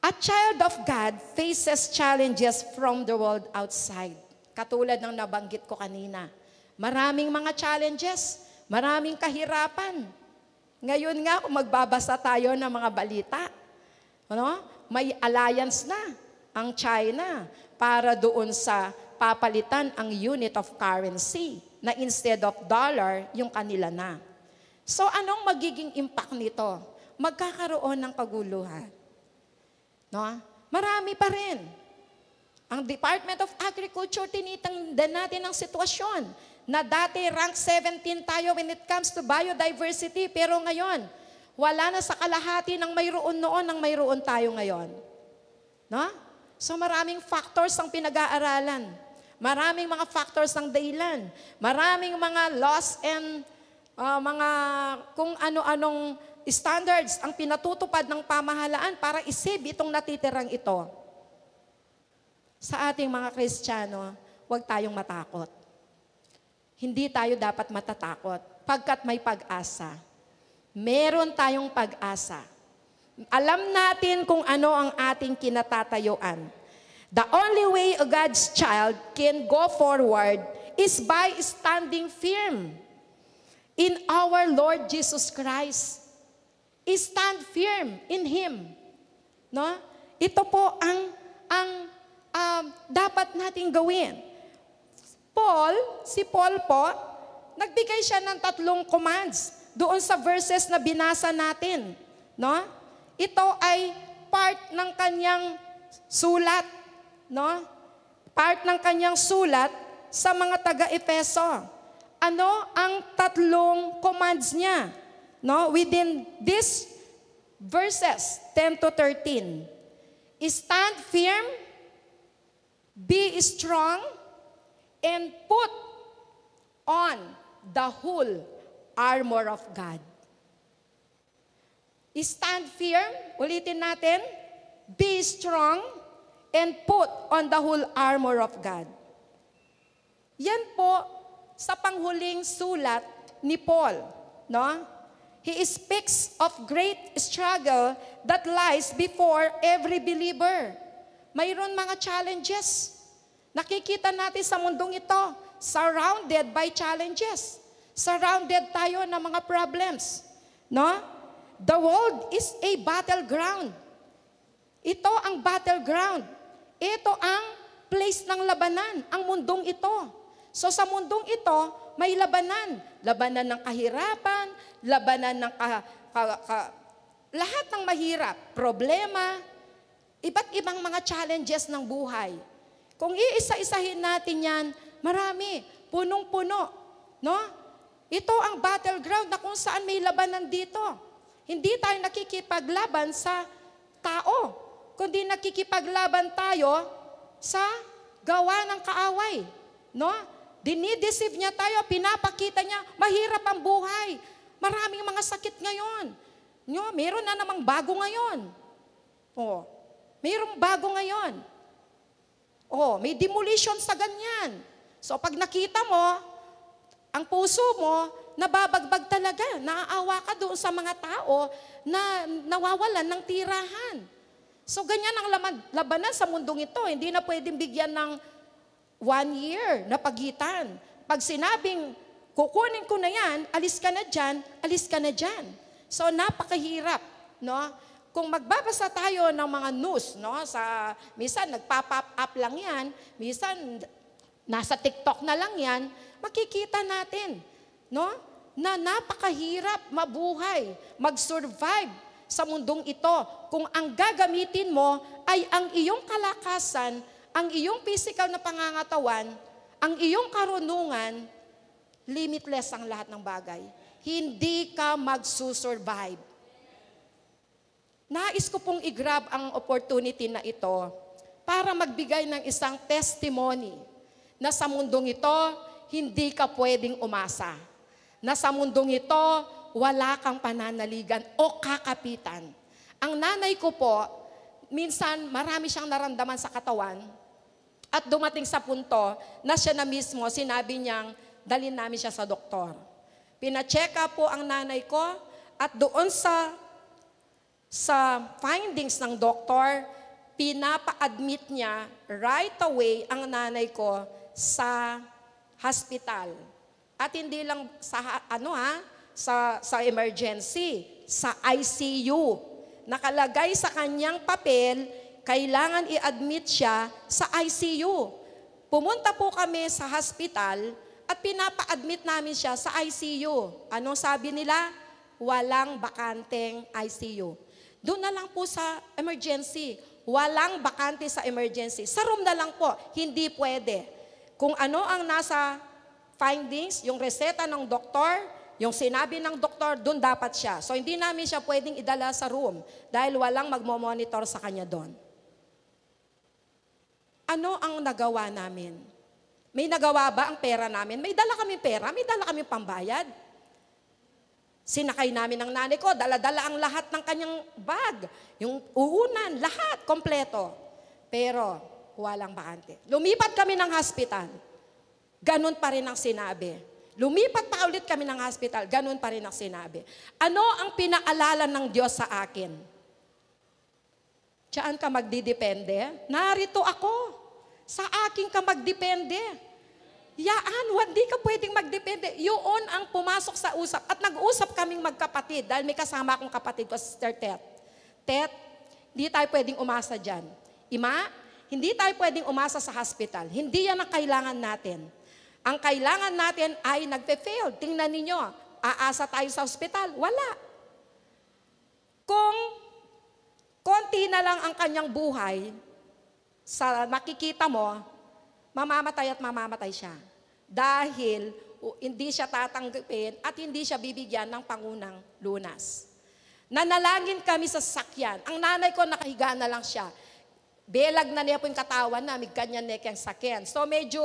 A child of God faces challenges from the world outside. Katulad ng nabanggit ko kanina. Maraming mga challenges, maraming kahirapan. Ngayon nga, kung magbabasa tayo ng mga balita, may alliance na ang China para doon sa papalitan ang unit of currency na instead of dollar, yung kanila na. So anong magiging impact nito? Magkakaroon ng kaguluhan. Marami pa rin. Ang Department of Agriculture, tinitingnan natin ang sitwasyon na dati rank 17 tayo when it comes to biodiversity, pero ngayon, wala na sa kalahati ng mayroon noon ang mayroon tayo ngayon. So maraming factors ang pinag-aaralan. Maraming mga factors ng dahilan. Maraming mga laws and mga kung ano-anong standards ang pinatutupad ng pamahalaan para isave itong natitirang ito. Sa ating mga Kristiyano, huwag tayong matakot. Hindi tayo dapat matatakot pagkat may pag-asa. Meron tayong pag-asa. Alam natin kung ano ang ating kinatatayuan. The only way a God's child can go forward is by standing firm in our Lord Jesus Christ. Stand firm in Him. Ito po ang dapat nating gawin. Si Paul po, nagbigay siya ng 3 commands doon sa verses na binasa natin. Ito ay part ng kanyang sulat. Part ng kanyang sulat sa mga taga-Efeso. Ano ang tatlong commands niya? No, within these verses 10 to 13. Stand firm, be strong, and put on the whole armor of God. Stand firm, ulitin natin, be strong, and put on the whole armor of God. Yan po sa panghuling sulat ni Paul, no? He speaks of great struggle that lies before every believer. Mayroon mga challenges. Nakikita natin sa mundong ito, surrounded by challenges. Surrounded tayo ng mga problems. No? The world is a battleground. Ito ang battleground. Ito ang place ng labanan, ang mundong ito. So sa mundong ito, may labanan. Labanan ng kahirapan, labanan ng lahat ng mahirap, problema, iba't ibang mga challenges ng buhay. Kung iisa-isahin natin yan, marami, punong-puno. No? Ito ang battleground na kung saan may labanan dito. Hindi tayo nakikipaglaban sa tao, kundi nakikipaglaban tayo sa gawa ng kaaway. No? Dinideceive niya tayo, pinapakita niya, mahirap ang buhay. Maraming mga sakit ngayon. No, meron na namang bago ngayon. Oh, mayroong bago ngayon. Oh, may demolition sa ganyan. So pag nakita mo, ang puso mo, nababagbag talaga. Naaawa ka doon sa mga tao na nawawalan ng tirahan. So ganyan ang labanan sa mundong ito. Hindi na pwedeng bigyan ng 1 year na pagitan. Pag sinabing, kukunin ko na yan, alis ka na dyan. So napakahirap, no? Kung magbabasa tayo ng mga news, no, minsan nagpa-pop up lang yan, minsan nasa TikTok na lang yan, makikita natin, no, na napakahirap mabuhay, mag-survive sa mundong ito kung ang gagamitin mo ay ang iyong kalakasan, ang iyong physical na pangangatawan, ang iyong karunungan, limitless ang lahat ng bagay. Hindi ka magsusurvive. Nais ko pong i-grab ang opportunity na ito para magbigay ng isang testimony na sa mundong ito, hindi ka pwedeng umasa. Na sa mundong ito, wala kang pananaligan o kakapitan. Ang nanay ko po, minsan marami siyang naramdaman sa katawan at dumating sa punto na siya na mismo, sinabi niyang, dalhin namin siya sa doktor. Pina-check up po ang nanay ko at doon sa findings ng doktor, pinapa-admit niya right away ang nanay ko sa hospital. At hindi lang sa emergency, sa ICU. Nakalagay sa kanyang papel, kailangan i-admit siya sa ICU. Pumunta po kami sa hospital at pinapa-admit namin siya sa ICU. Anong sabi nila? Walang bakanteng ICU. Doon na lang po sa emergency. Walang bakante sa emergency. Sa room na lang po. Hindi pwede. Kung ano ang nasa findings, yung reseta ng doktor, yung sinabi ng doktor, doon dapat siya. So hindi namin siya pwedeng idala sa room dahil walang magmo-monitor sa kanya doon. Ano ang nagawa namin? May nagawa ba ang pera namin? May dala kami pera, may dala kami pambayad. Sinakay namin ng nanay ko, dala-dala ang lahat ng kanyang bag. Yung uunan, lahat, kompleto. Pero walang bakante. Lumipat kami ng hospital. Ganun pa rin ang sinabi. Lumipat pa ulit kami ng hospital. Ganun pa rin ang sinabi. Ano ang pinaalala ng Diyos sa akin? Diyan ka magdidepende? Narito ako. Sa akin ka magdepende. Yaan, hindi ka pwedeng magdepende. Yun ang pumasok sa usap. At nag-usap kaming magkapatid dahil may kasama akong kapatid ko, Sister Tet. Tet, hindi tayo pwedeng umasa dyan. Ima, hindi tayo pwedeng umasa sa hospital. Hindi yan ang kailangan natin. Ang kailangan natin ay nagpe-fail. Tingnan ninyo, aasa tayo sa hospital? Wala. Kung konti na lang ang kanyang buhay, sa nakikita mo, mamamatay at mamamatay siya. Dahil hindi siya tatanggapin at hindi siya bibigyan ng pangunang lunas. Nanalangin kami sa sasakyan. Ang nanay ko nakahiga na lang siya. Belag na niya po yung katawan na, may ganyan na yung sakyan. So medyo,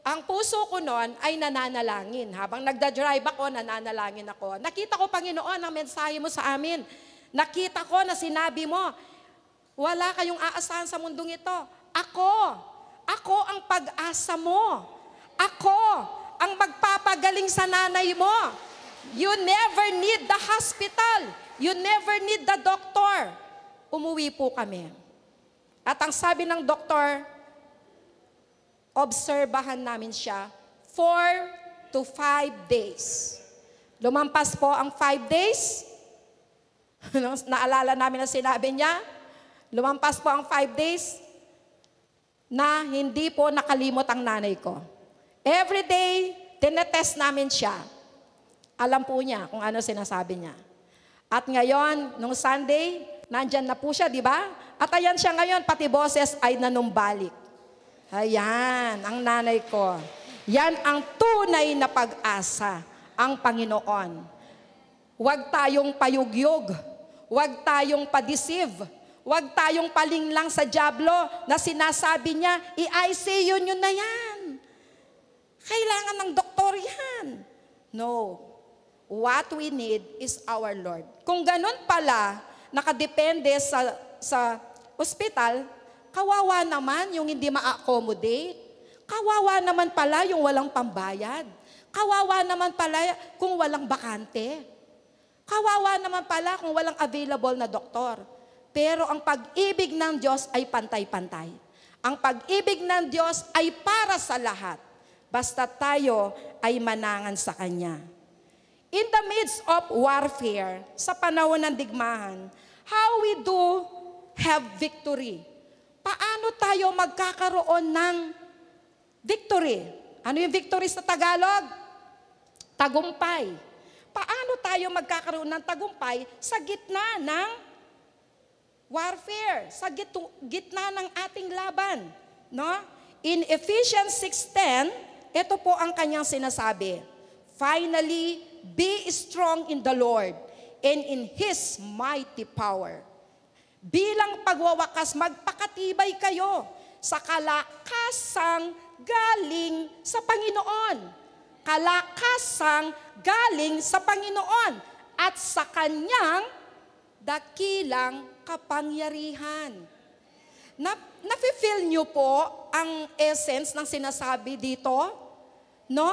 ang puso ko noon ay nananalangin. Habang nagda-drive ako, nananalangin ako. Nakita ko, Panginoon, ang mensahe mo sa amin. Nakita ko na sinabi mo, wala kayong aasahan sa mundong ito. Ako ang pag-asa mo. Ako ang magpapagaling sa nanay mo. You never need the hospital. You never need the doctor. Umuwi po kami. At ang sabi ng doktor, obserbahan namin siya 4 to 5 days. Lumampas po ang 5 days. Naalala namin na sinabi niya. Lumampas po ang 5 days na hindi po nakalimot ang nanay ko. Every day, tinetest namin siya. Alam po niya kung ano sinasabi niya. At ngayon, nung Sunday, nandyan na po siya, di ba? At ayan siya ngayon, pati boses ay nanumbalik. Ayan, ang nanay ko. Yan ang tunay na pag-asa, ang Panginoon. Huwag tayong payugyog. Huwag tayong padeceive. Huwag tayong palinglang sa dyablo na sinasabi niya, i-ICU nyo na yan. Kailangan ng doktor yan. No. What we need is our Lord. Kung ganun pala, nakadepende sa ospital, kawawa naman yung hindi ma-accommodate. Kawawa naman pala yung walang pambayad. Kawawa naman pala kung walang bakante. Kawawa naman pala kung walang available na doktor. Pero ang pag-ibig ng Diyos ay pantay-pantay. Ang pag-ibig ng Diyos ay para sa lahat. Basta tayo ay manangan sa Kanya. In the midst of warfare, sa panahon ng digmahan, how we do have victory? Paano tayo magkakaroon ng victory? Ano yung victory sa Tagalog? Tagumpay. Paano tayo magkakaroon ng tagumpay sa gitna ng warfare, sa gitna ng ating laban? No? In Ephesians 6:10, ito po ang kanyang sinasabi. Finally, be strong in the Lord and in His mighty power. Bilang pagwawakas, magpakatibay kayo sa kalakasang galing sa Panginoon. Kalakasang galing sa Panginoon at sa Kanyang dakilang kapangyarihan. Nafe-feel nyo po ang essence ng sinasabi dito? No?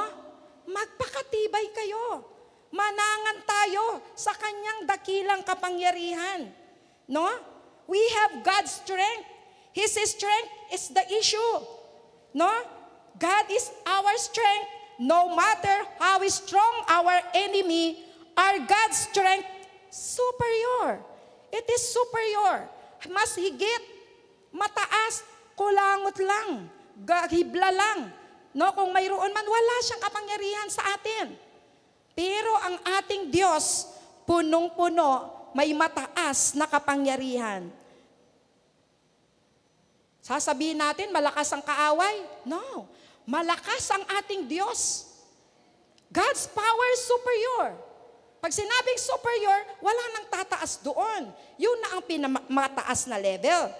Magpakatibay kayo. Manangan tayo sa Kanyang dakilang kapangyarihan. No? We have God's strength. His strength is the issue. No? God is our strength. No matter how strong our enemy, our God's strength superior. It is superior. Mas higit, mataas, kulangot lang, hibla lang. No, kung mayroon man, wala siyang kapangyarihan sa atin. Pero ang ating Diyos, punong-puno, may mataas na kapangyarihan. Sasabihin natin, malakas ang kaaway? No. Malakas ang ating Diyos. God's power is superior. Pag sinabing superior, wala nang tataas doon. Yun na ang pinamataas na level.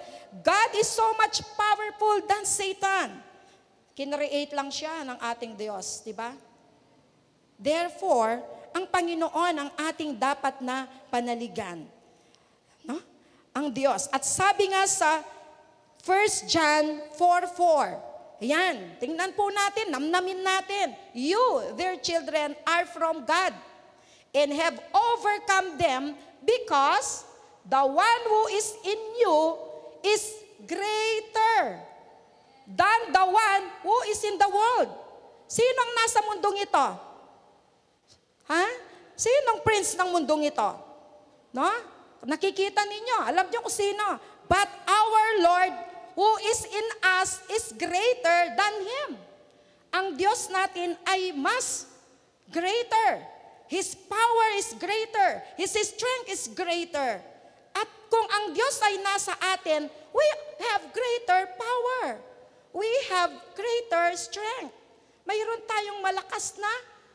God is so much powerful than Satan. Kinreate lang siya ng ating Diyos, di ba? Therefore, ang Panginoon ang ating dapat na panaligan. No? Ang Diyos. At sabi nga sa 1 John 4:4, ayan, tingnan po natin, namnamin natin. You, their children, are from God and have overcome them because the one who is in you is greater than the one who is in the world. Sinong nasa mundong ito? Ha? Sinong prince ng mundong ito? No? Nakikita ninyo, alam niyo kung sino. But our Lord who is in us is greater than Him. Ang Diyos natin ay mas greater. His power is greater. His strength is greater. At kung ang Diyos ay nasa atin, we have greater power. we have greater strength. Mayroon tayong malakas na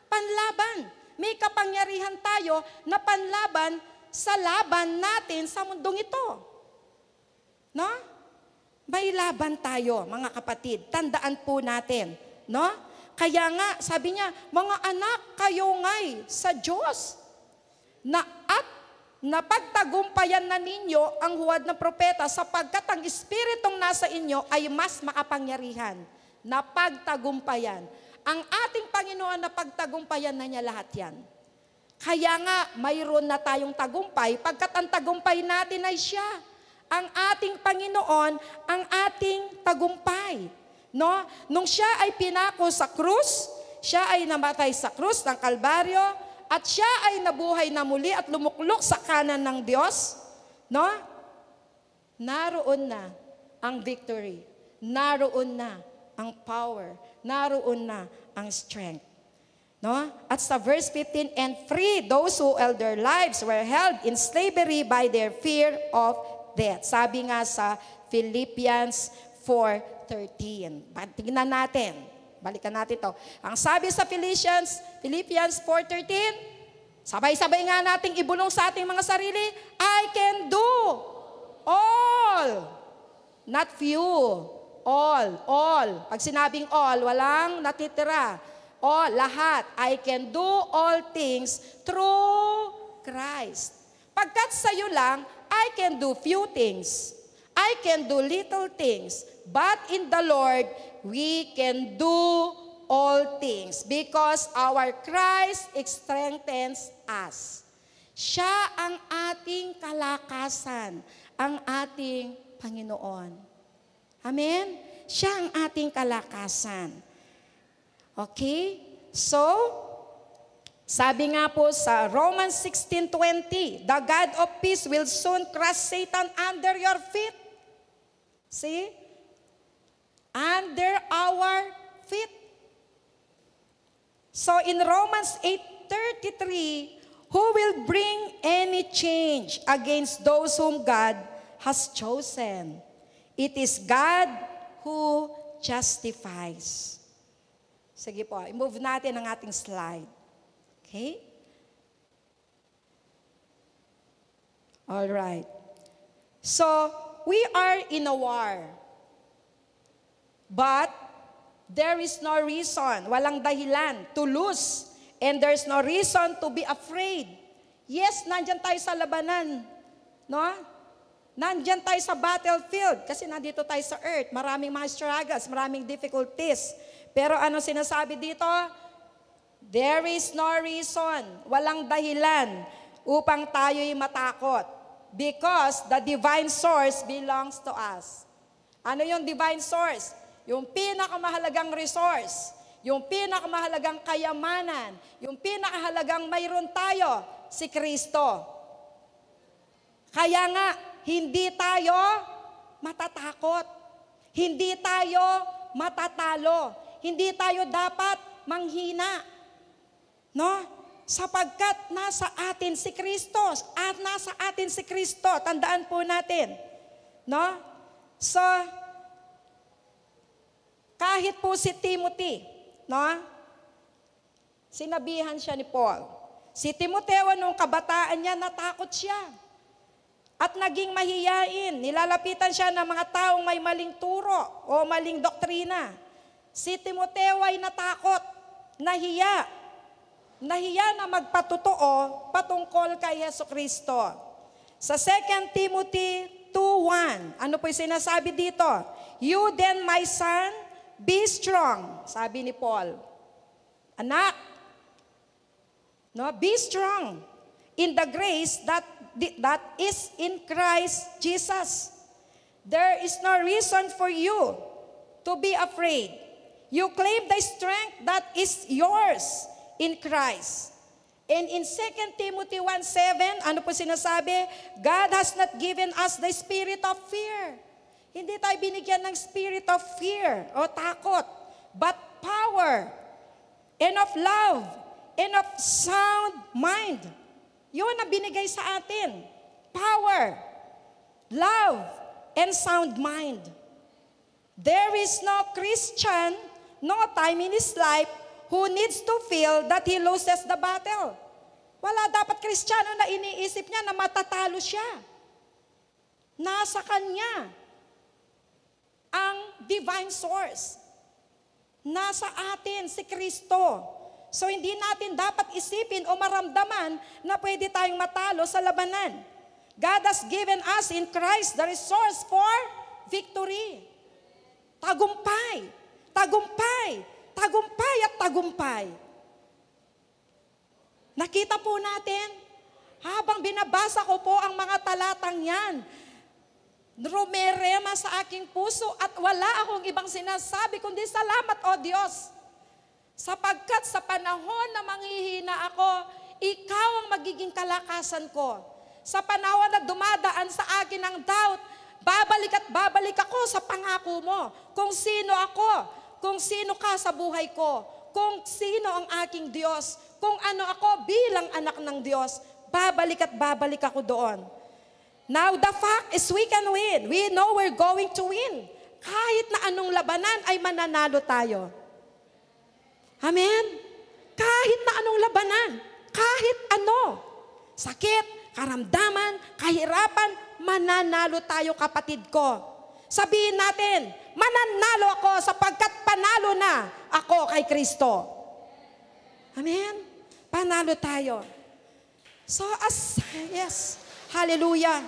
panlaban. May kapangyarihan tayo na panlaban sa laban natin sa mundong ito. No? May laban tayo, mga kapatid. Tandaan po natin. No? Kaya nga, sabi niya, mga anak, kayo nga'y sa Diyos. At napagtagumpayan na ninyo ang huwad ng propeta sapagkat ang Espiritong nasa inyo ay mas makapangyarihan. Napagtagumpayan. Ang ating Panginoon napagtagumpayan na niya lahat yan. Kaya nga, mayroon na tayong tagumpay pagkat ang tagumpay natin ay siya. Ang ating Panginoon, ang ating tagumpay. No? Nung siya ay pinako sa krus, siya ay namatay sa krus ng Kalbaryo, at siya ay nabuhay na muli at lumuklok sa kanan ng Diyos, no? Naroon na ang victory. Naroon na ang power. Naroon na ang strength. No? At sa verse 15, and free those who all their lives were held in slavery by their fear of death. Sabi nga sa Philippians 4:13. Tingnan natin. Balikan natin to. Ang sabi sa Philippians 4:13, sabay-sabay nga nating ibulong sa ating mga sarili, I can do all. Not few. All. Pag sinabing all, walang natitira. All, lahat. I can do all things through Christ. Pagkat sa'yo lang, I can do few things. I can do little things. But in the Lord, we can do all things because our Christ strengthens us. Siya ang ating kalakasan, ang ating Panginoon. Amen? Siya ang ating kalakasan. Okay? So, sabi nga po sa Romans 16:20, the God of peace will soon crush Satan under your feet. See? Under our feet. So in Romans 8:33, who will bring any change against those whom God has chosen? It is God who justifies. Sige po, i-move natin ang ating slide. Okay? All right. So, we are in a war. But, there is no reason, walang dahilan to lose. And there's no reason to be afraid. Yes, nandyan tayo sa labanan. No? Nandyan tayo sa battlefield. Kasi nandito tayo sa earth. Maraming mga struggles, maraming difficulties. Pero ano sinasabi dito? There is no reason, walang dahilan upang tayo'y matakot. Because the divine source belongs to us. Ano yung divine source? Yung pinakamahalagang resource, yung pinakamahalagang kayamanan, yung pinakamahalagang mayroon tayo, si Kristo. Kaya nga, hindi tayo matatakot. Hindi tayo matatalo. Hindi tayo dapat manghina. No? Sapagkat nasa atin si Kristo. At nasa atin si Kristo. Tandaan po natin. No? So, kahit po si Timothy, no? Sinabihan siya ni Paul. Si Timoteo, nung kabataan niya, natakot siya. At naging mahiyain. Nilalapitan siya ng mga taong may maling turo o maling doktrina. Si Timoteo ay natakot, nahiya. Nahiya na magpatotoo patungkol kay Jesucristo. Sa 2 Timothy 2:1, ano po yung sinasabi dito? You then, my son, be strong, sabi ni Paul. Anak, no, be strong in the grace that is in Christ Jesus. There is no reason for you to be afraid. You claim the strength that is yours in Christ. And in 2 Timothy 1:7, ano po sinasabi? God has not given us the spirit of fear. Hindi tayo binigyan ng spirit of fear o takot, but power and of love and of sound mind. Yun ang binigay sa atin. Power, love, and sound mind. There is no Christian, no time in his life who needs to feel that he loses the battle. Wala dapat Kristiyano na iniisip niya na matatalo siya. Nasa kanya ang divine source. Nasa atin si Kristo. So hindi natin dapat isipin o maramdaman na pwede tayong matalo sa labanan. God has given us in Christ the resource for victory. Tagumpay, tagumpay, tagumpay at tagumpay. Nakita po natin, habang binabasa ko po ang mga talatang yan, rumerema sa aking puso at wala akong ibang sinasabi kundi salamat o Diyos. Sapagkat sa panahon na manghihina ako, ikaw ang magiging kalakasan ko. Sa panahon na dumadaan sa akin ang doubt, babalik at babalik ako sa pangako mo. Kung sino ako, kung sino ka sa buhay ko, kung sino ang aking Diyos, kung ano ako bilang anak ng Diyos, babalik at babalik ako doon. Now the fact is we can win. We know we're going to win. Kahit na anong labanan ay mananalo tayo. Amen? Kahit na anong labanan, kahit ano, sakit, karamdaman, kahirapan, mananalo tayo kapatid ko. Sabihin natin, mananalo ako sapagkat panalo na ako kay Kristo. Amen? Panalo tayo. So yes, hallelujah.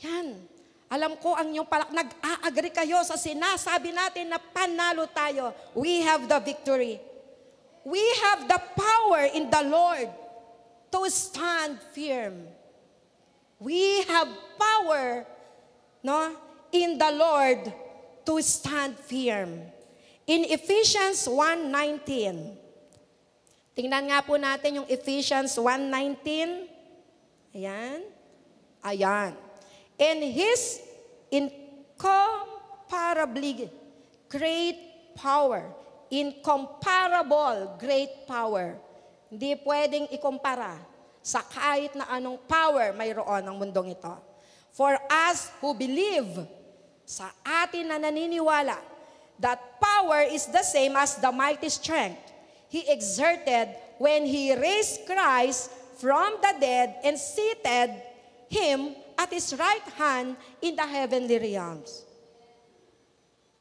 Yan. Alam ko ang inyong nag-a-agree kayo sa sinasabi natin na panalo tayo. We have the victory. We have the power in the Lord to stand firm. We have power, in the Lord to stand firm. In Ephesians 1:19. Tingnan nga po natin yung Ephesians 1:19. Ayan. And His incomparably great power. Incomparable great power. Hindi pwedeng ikumpara sa kahit na anong power mayroon ang mundong ito. For us who believe, sa atin na naniniwala, that power is the same as the mighty strength He exerted when He raised Christ from the dead and seated Him at His right hand in the heavenly realms.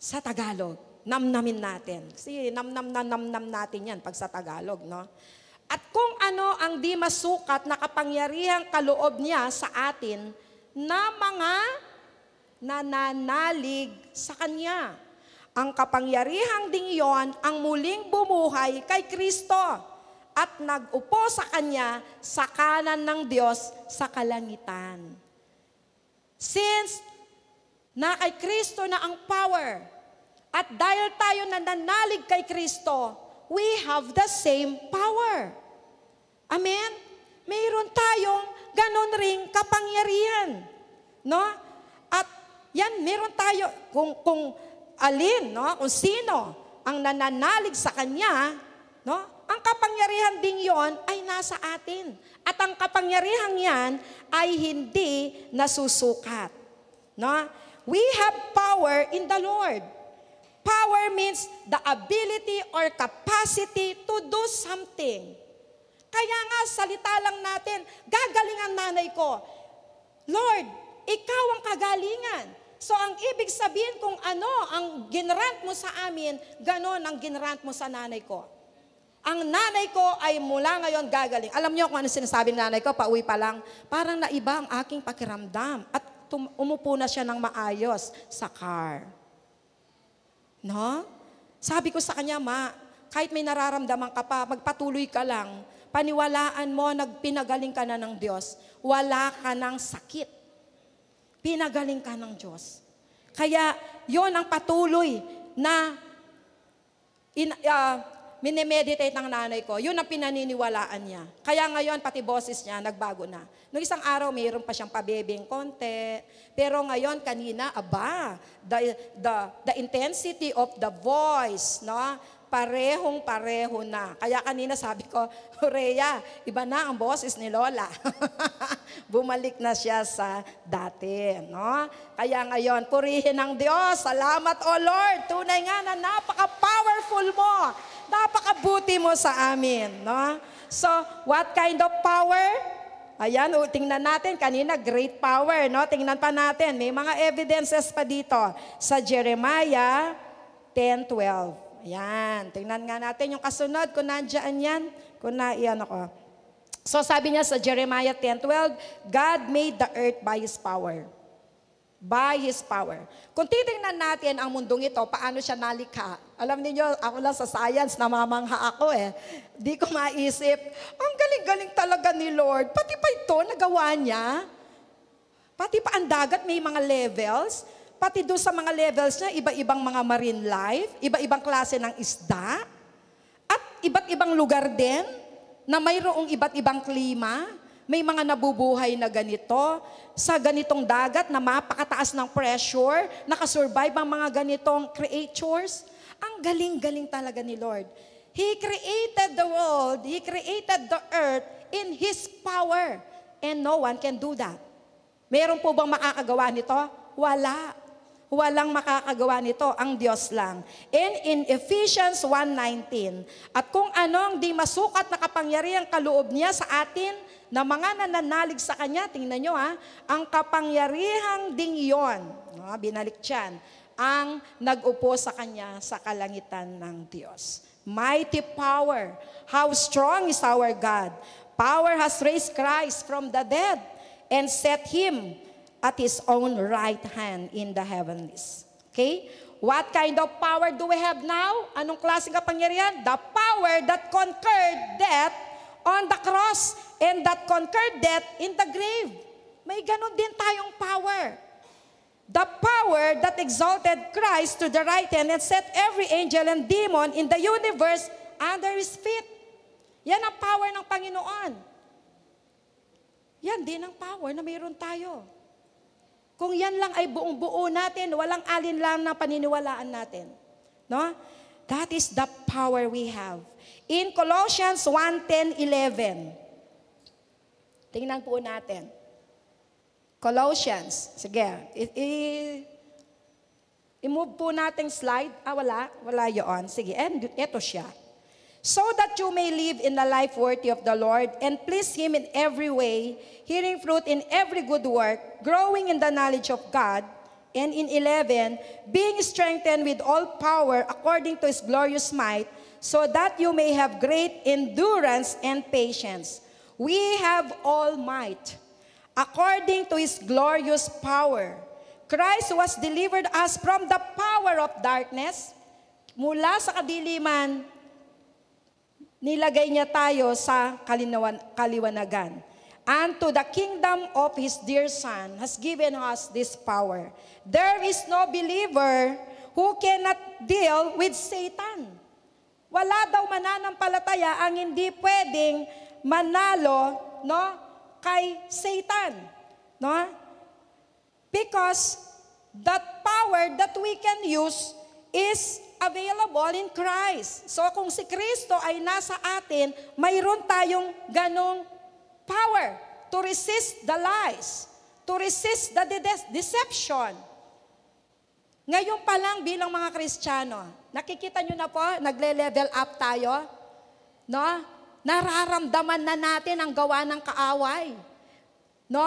Sa Tagalog, namnamin natin. Kasi namnam natin yan pag sa Tagalog, no? At kung ano ang di masukat na kapangyarihang kaloob niya sa atin na mga nananalig sa Kanya. Ang kapangyarihang ding iyon ang muling bumuhay kay Kristo at nag-upo sa Kanya sa kanan ng Diyos sa kalangitan. Since na kay Kristo na ang power at dahil tayo nananalig kay Kristo, we have the same power. Amen? Mayroon tayong ganon ring kapangyarihan. No? At yan, meron tayo, kung alin, no? Kung sino ang nananalig sa Kanya, no? Ang kapangyarihan din yon ay nasa atin. At ang kapangyarihan yan ay hindi nasusukat. No? We have power in the Lord. Power means the ability or capacity to do something. Kaya nga, salita lang natin, gagaling ang nanay ko. Lord, ikaw ang kagalingan. So ang ibig sabihin kung ano ang ginrant mo sa amin, ganon ang ginrant mo sa nanay ko. Ang nanay ko ay mula ngayon gagaling. Alam niyo kung ano sinasabi ng nanay ko, pauwi pa lang, parang naiba ang aking pakiramdam at umupo na siya ng maayos sa car. No? Sabi ko sa kanya, Ma, kahit may nararamdaman ka pa, magpatuloy ka lang. Paniwalaan mo, nagpinagaling ka na ng Diyos. Wala ka ng sakit. Pinagaling ka ng Diyos. Kaya, yon ang patuloy na minemeditate ng nanay ko. Yun ang pinaniniwalaan niya. Kaya ngayon, pati boses niya, nagbago na. Noong isang araw, mayroon pa siyang pabebing konti. Pero ngayon, kanina, the intensity of the voice, no? parehong-pareho na. Kaya kanina sabi ko, Rhea, iba na ang boses ni Lola. Bumalik na siya sa dati. No? Kaya ngayon, purihin ang Diyos. Salamat, O Lord. Tunay nga na napaka-powerful mo. Napakabuti mo sa amin. No? So, what kind of power? Ayan, tingnan natin. Kanina, great power. No? Tingnan pa natin. May mga evidences pa dito. Sa Jeremiah 10:12. Ayan, tingnan nga natin yung kasunod, kung nandiyan yan, kung naiyan ako. So sabi niya sa Jeremiah 10:12, God made the earth by His power. By His power. Kung titingnan natin ang mundong ito, paano siya nalikha? Alam niyo, ako lang sa science, namamangha ako eh. Di ko maisip, ang galing-galing talaga ni Lord. Pati pa ito, nagawa niya. Pati pa ang dagat, may mga levels. Pati doon sa mga levels niya, iba-ibang mga marine life, iba-ibang klase ng isda, at iba't ibang lugar din, na mayroong iba't ibang klima, may mga nabubuhay na ganito, sa ganitong dagat na mapakataas ng pressure, nakasurvive ang mga ganitong creatures. Ang galing-galing talaga ni Lord. He created the world, He created the earth in His power, and no one can do that. Meron po bang makakagawa nito? Wala. Walang makakagawa nito, ang Diyos lang. And in Ephesians 1:19, at kung anong di masukat na kapangyarihang kaloob niya sa atin, na mga nananalig sa Kanya, tingnan nyo ang kapangyarihang ding iyon, binalik dyan, ang nag-upo sa Kanya sa kalangitan ng Diyos. Mighty power, how strong is our God. Power has raised Christ from the dead and set Him at His own right hand in the heavenlies. Okay? What kind of power do we have now? Anong klaseng kapangyarihan? The power that conquered death on the cross and that conquered death in the grave. May ganun din tayong power. The power that exalted Christ to the right hand and set every angel and demon in the universe under His feet. Yan ang power ng Panginoon. Yan din ang power na mayroon tayo. Kung yan lang ay buong-buo natin, walang alinlang na paniniwalaan natin. No? That is the power we have. In Colossians 1:10-11, tingnan po natin. Colossians, sige, i-move po natin slide. Wala yun. Sige, and ito siya. So that you may live in a life worthy of the Lord and please Him in every way, hearing fruit in every good work, growing in the knowledge of God, and in 11, being strengthened with all power according to His glorious might, so that you may have great endurance and patience. We have all might, according to His glorious power. Christ was delivered us from the power of darkness, mula sa kadiliman, nilagay niya tayo sa kaliwanagan. And to the kingdom of His dear Son has given us this power. There is no believer who cannot deal with Satan. Wala daw mananampalataya ang hindi pwedeng manalo, no, kay Satan. No? Because that power that we can use is available in Christ. So kung si Kristo ay nasa atin, mayroon tayong ganong power to resist the lies, to resist the deception. Ngayon pa lang bilang mga Kristiyano, nakikita nyo na po, nagle-level up tayo, no? Nararamdaman na natin ang gawa ng kaaway, no?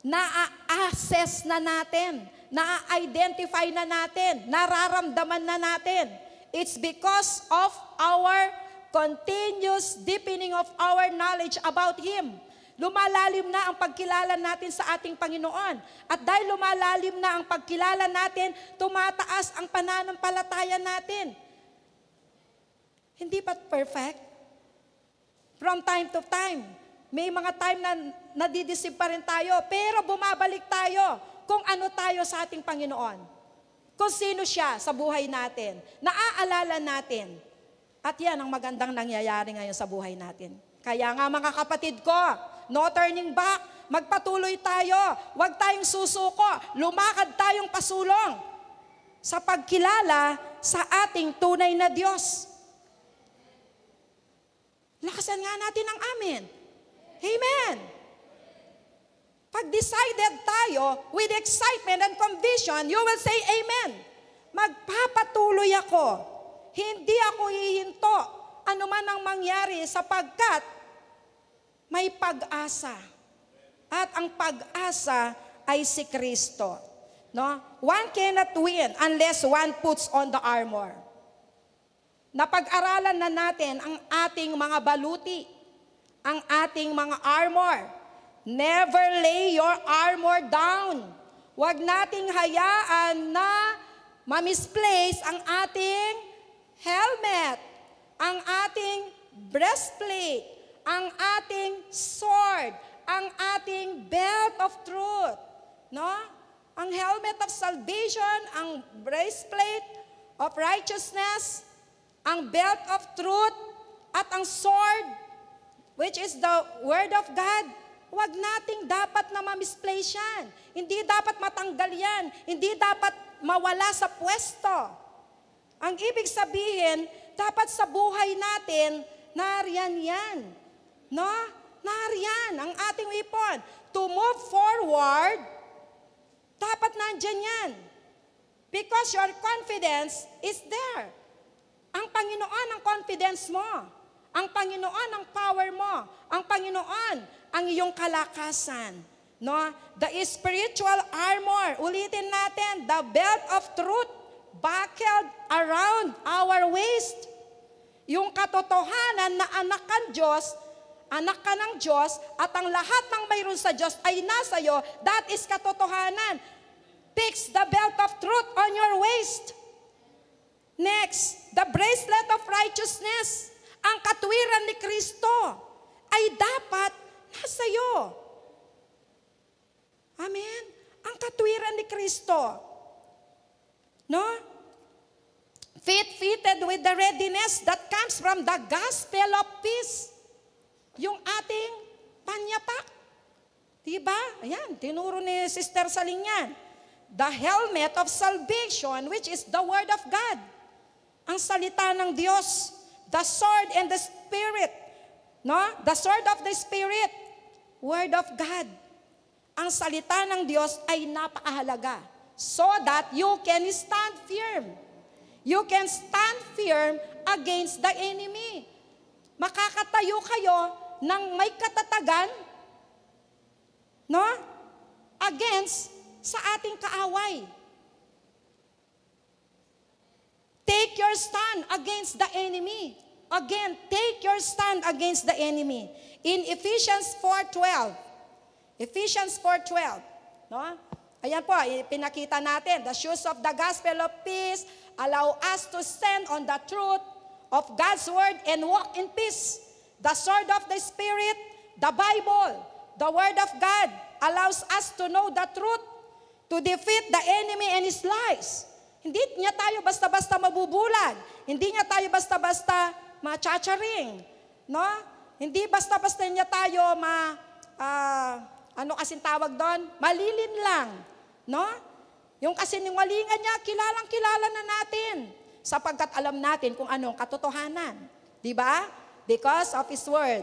Na-assess na natin, na-identify na natin, nararamdaman na natin. It's because of our continuous deepening of our knowledge about Him. Lumalalim na ang pagkilala natin sa ating Panginoon. At dahil lumalalim na ang pagkilala natin, tumataas ang pananampalataya natin. Hindi pa perfect? From time to time, may mga time na nadidisip pa rin tayo, pero bumabalik tayo kung ano tayo sa ating Panginoon. Kung sino siya sa buhay natin. Naaalala natin. At yan ang magandang nangyayari ngayon sa buhay natin. Kaya nga mga kapatid ko, no turning back, magpatuloy tayo, huwag tayong susuko, lumakad tayong pasulong sa pagkilala sa ating tunay na Diyos. Palakasan nga natin ang amen. Amen. Pag decided tayo with excitement and conviction, you will say amen. Magpapatuloy ako. Hindi ako hihinto. Ano man ang mangyari sapagkat may pag-asa. At ang pag-asa ay si Kristo. No? One cannot win unless one puts on the armor. Napag-aralan na natin ang ating mga baluti, ang ating mga armor. Never lay your armor down. Huwag nating hayaan na ma-misplace ang ating helmet, ang ating breastplate, ang ating sword, ang ating belt of truth. No? Ang helmet of salvation, ang breastplate of righteousness, ang belt of truth, at ang sword, which is the word of God. Huwag nating dapat na ma-misplace yan. Hindi dapat matanggal yan. Hindi dapat mawala sa pwesto. Ang ibig sabihin, dapat sa buhay natin, nariyan yan. No? Nariyan ang ating weapon. To move forward, dapat nandyan yan. Because your confidence is there. Ang Panginoon ang confidence mo. Ang Panginoon ang power mo. Ang Panginoon ang iyong kalakasan. No? The spiritual armor, ulitin natin, the belt of truth buckled around our waist. Yung katotohanan na anak ka ng Diyos, at ang lahat ng mayroon sa Diyos ay nasa iyo, that is katotohanan. Fix the belt of truth on your waist. Next, the bracelet of righteousness. Ang katwiran ni Kristo ay dapat nasa iyo. Amen? Ang katwiran ni Kristo. No? Fitted with the readiness that comes from the gospel of peace. Yung ating panyapak. Diba? Ayan, tinuro ni Sister Saling yan. The helmet of salvation, which is the word of God. Ang salita ng Diyos. The sword and the Spirit. No? The sword of the Spirit. Word of God. Ang salita ng Diyos ay napakahalaga. So that you can stand firm. You can stand firm against the enemy. Makakatayo kayo ng may katatagan, no? Against sa ating kaaway. Take your stand against the enemy. Again, take your stand against the enemy. In Ephesians 4:12. Ephesians 4:12. No? Ayan po, pinakita natin. The shoes of the gospel of peace allow us to stand on the truth of God's word and walk in peace. The sword of the Spirit, the Bible, the word of God allows us to know the truth, to defeat the enemy and his lies. Hindi niya tayo basta-basta mabubulag. Hindi niya tayo basta-basta machacharing. No? Hindi basta-basta niya tayo ano kasing tawag doon? Malilin lang. No? Yung kasinungalingan niya, kilalang-kilala na natin. Sapagkat alam natin kung anong katotohanan. Diba? Because of His Word.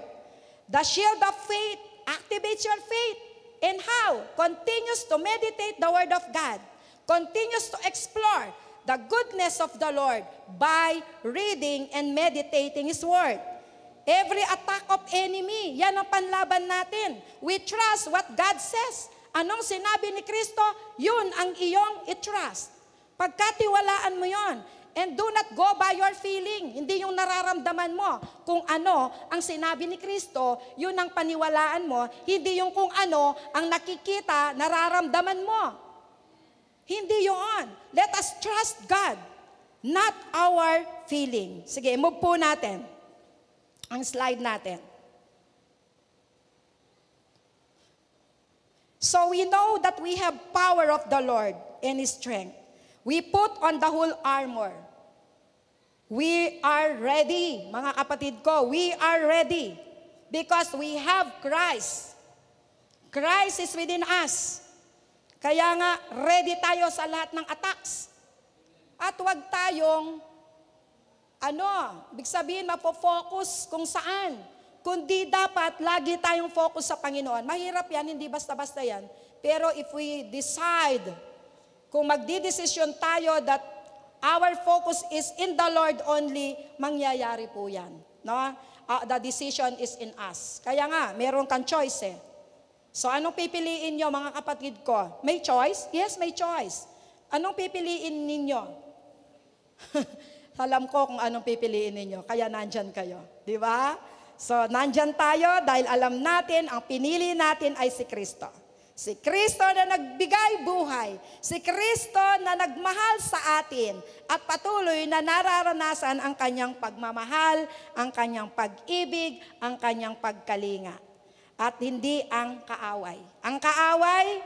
The shield of faith activates your faith. And how? Continues to meditate the Word of God. Continues to explore the goodness of the Lord by reading and meditating His Word. Every attack of enemy, yan ang panlaban natin. We trust what God says. Anong sinabi ni Kristo, yun ang iyong i-trust. Pagkatiwalaan mo yon. And do not go by your feeling. Hindi yung nararamdaman mo. Kung ano ang sinabi ni Kristo, yun ang paniwalaan mo. Hindi yung kung ano ang nakikita, nararamdaman mo. Hindi yun. Let us trust God, not our feeling. Sige, move po natin. Ang slide natin. So we know that we have power of the Lord and His strength. We put on the whole armor. We are ready, mga kapatid ko. We are ready because we have Christ. Christ is within us. Kaya nga, ready tayo sa lahat ng attacks. At huwag tayong, ibig sabihin, mapofocus kung saan. kundi dapat lagi tayong focus sa Panginoon. Mahirap yan, hindi basta-basta yan. Pero if we decide, kung magdidesisyon tayo that our focus is in the Lord only, mangyayari po yan. No? The decision is in us. Kaya nga, meron kang choice eh. So anong pipiliin nyo mga kapatid ko? May choice? Yes, may choice. Anong pipiliin ninyo? Alam ko kung anong pipiliin ninyo, kaya nandyan kayo. Di ba? So nandyan tayo dahil alam natin, ang pinili natin ay si Kristo. Si Kristo na nagbigay buhay. Si Kristo na nagmahal sa atin at patuloy na nararanasan ang kanyang pagmamahal, ang kanyang pag-ibig, ang kanyang pagkalinga. At hindi ang kaaway. Ang kaaway,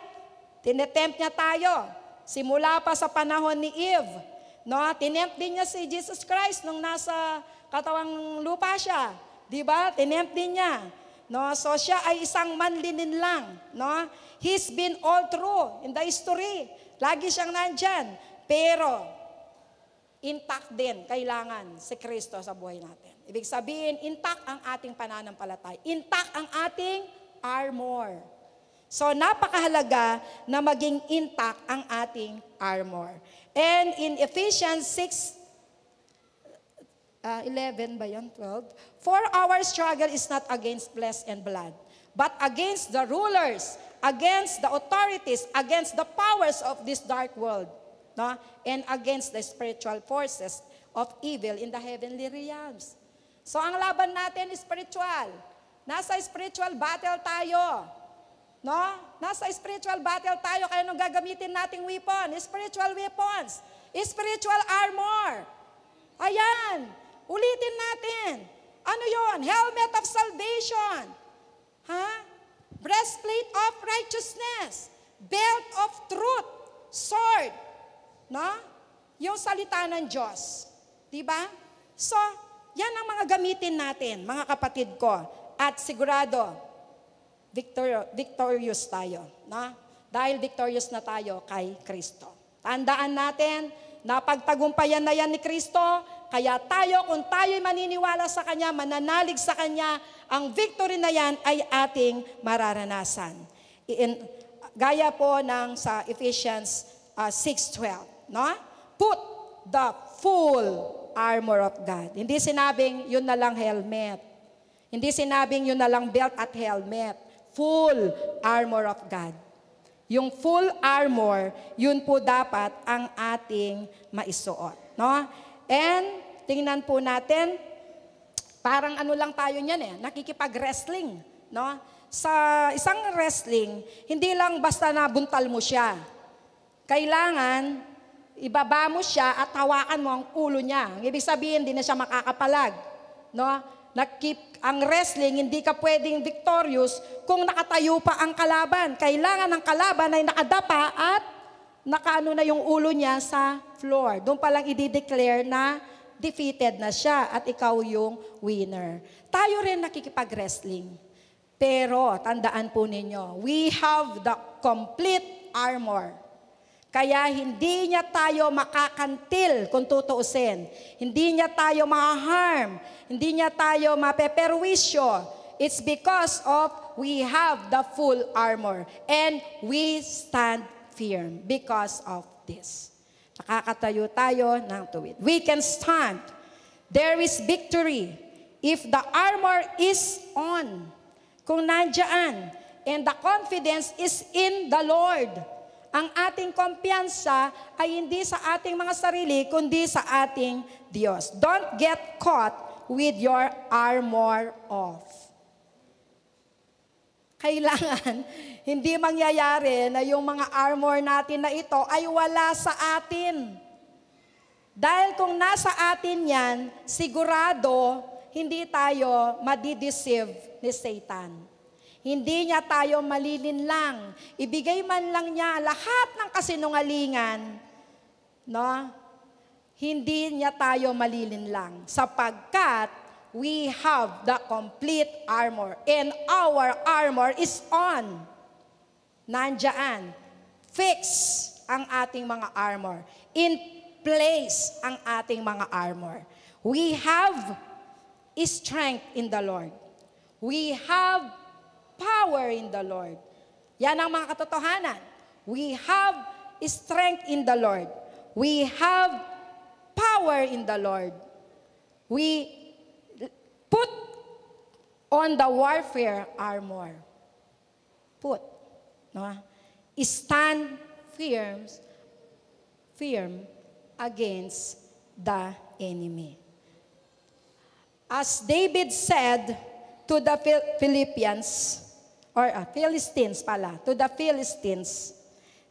tinetempt niya tayo. Simula pa sa panahon ni Eve. No? Tinempt din niya si Jesus Christ nung nasa katawang lupa siya. Diba? Tinempt din niya. No? So siya ay isang manlinin lang. No? He's been all through in the history. Lagi siyang nandyan. Pero, intact din, kailangan si Kristo sa buhay natin. Ibig sabihin, intact ang ating pananampalataya. Intact ang ating armor. So, napakahalaga na maging intact ang ating armor. And in Ephesians 6:11 ba yan? 12? For our struggle is not against flesh and blood, but against the rulers, against the authorities, against the powers of this dark world, no? And against the spiritual forces of evil in the heavenly realms. So ang laban natin is spiritual. Nasa spiritual battle tayo. No? Nasa spiritual battle tayo, kaya nung gagamitin nating weapon, spiritual weapons, spiritual armor. Ayan, ulitin natin. Ano yon? Helmet of salvation. Breastplate of righteousness. Belt of truth. Sword. No? Yung salita ng Diyos. Diba? So, yan ang mga gamitin natin, mga kapatid ko. At sigurado, victorious tayo. No? Dahil victorious na tayo kay Kristo. Tandaan natin, napagtagumpayan na yan ni Kristo, kaya tayo, kung tayo'y maniniwala sa Kanya, mananalig sa Kanya, ang victory na yan ay ating mararanasan. Gaya po ng sa Ephesians 6:12. No? Put the full armor of God. Hindi sinabing yun na lang helmet. Hindi sinabing yun na lang belt at helmet. Full armor of God. Yung full armor, yun po dapat ang ating maisuot. No? And, tingnan po natin, parang ano lang tayo niyan nakikipag-wrestling. No? Sa isang wrestling, hindi lang basta nabuntal mo siya. Kailangan, ibaba mo siya at hawakan mo ang ulo niya. Ibig sabihin, hindi na siya makakapalag. No? Ang wrestling, hindi ka pwedeng victorious kung nakatayo pa ang kalaban. Kailangan ng kalaban ay nakadapa at nakaano na yung ulo niya sa floor. Doon palang i-declare na defeated na siya at ikaw yung winner. Tayo rin nakikipag-wrestling. Pero, tandaan po ninyo, we have the complete armor. Kaya hindi niya tayo makakantil kung tutuusin. Hindi niya tayo ma-harm. Hindi niya tayo mapeperwisyo. It's because of we have the full armor. And we stand firm because of this. Nakakatayo tayo ng tuwid. We can stand. There is victory if the armor is on. Kung nandiyan. And the confidence is in the Lord. Ang ating kumpiyansa ay hindi sa ating mga sarili, kundi sa ating Diyos. Don't get caught with your armor off. Kailangan, hindi mangyayari na yung mga armor natin na ito ay wala sa atin. Dahil kung nasa atin yan, sigurado, hindi tayo madideceive ni Satan. Hindi niya tayo malilinlang. Ibigay man lang niya lahat ng kasinungalingan, no? Hindi niya tayo malilinlang sapagkat we have the complete armor and our armor is on. Nandiyan. Fix ang ating mga armor. In place ang ating mga armor. We have strength in the Lord. We have power in the Lord. Yan ang mga katotohanan. We have strength in the Lord. We have power in the Lord. We put on the warfare armor. Put. No? Stand firm against the enemy. As David said to the Philistines,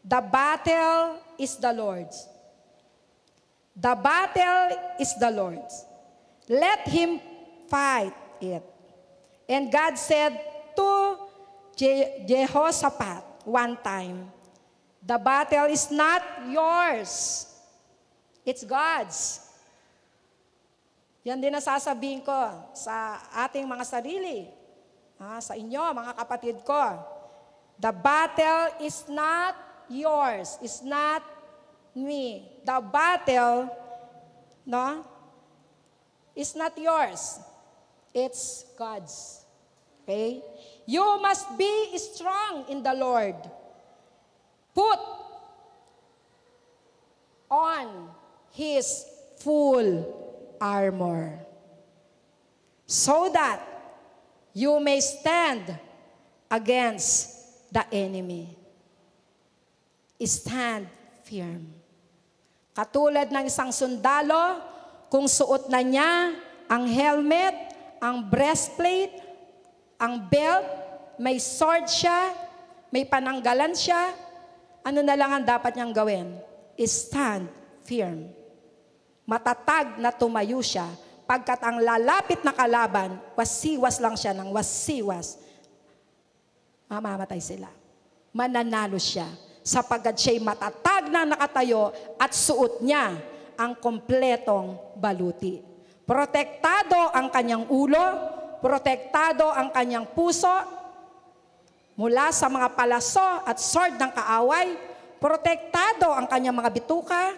the battle is the Lord's. The battle is the Lord's. Let him fight it. And God said to Jehoshaphat one time, the battle is not yours. It's God's. Yan din nasasabihin ko sa ating mga sarili. Sa inyo, mga kapatid ko. The battle is not yours. It's not me. The battle, is not yours. It's God's. Okay? You must be strong in the Lord. Put on His full armor so that you may stand against the enemy. Stand firm. Katulad ng isang sundalo, kung suot na niya ang helmet, ang breastplate, ang belt, may sword siya, may pananggalan siya, ano na lang ang dapat niyang gawin? Stand firm. Matatag na tumayo siya, pagkat ang lalapit na kalaban, wasiwas lang siya ng wasiwas. Mamamatay sila. Mananalo siya, sapagkat siya'y matatag na nakatayo at suot niya ang kompletong baluti. Protektado ang kanyang ulo, protektado ang kanyang puso, mula sa mga palaso at sword ng kaaway, protektado ang kanyang mga bituka,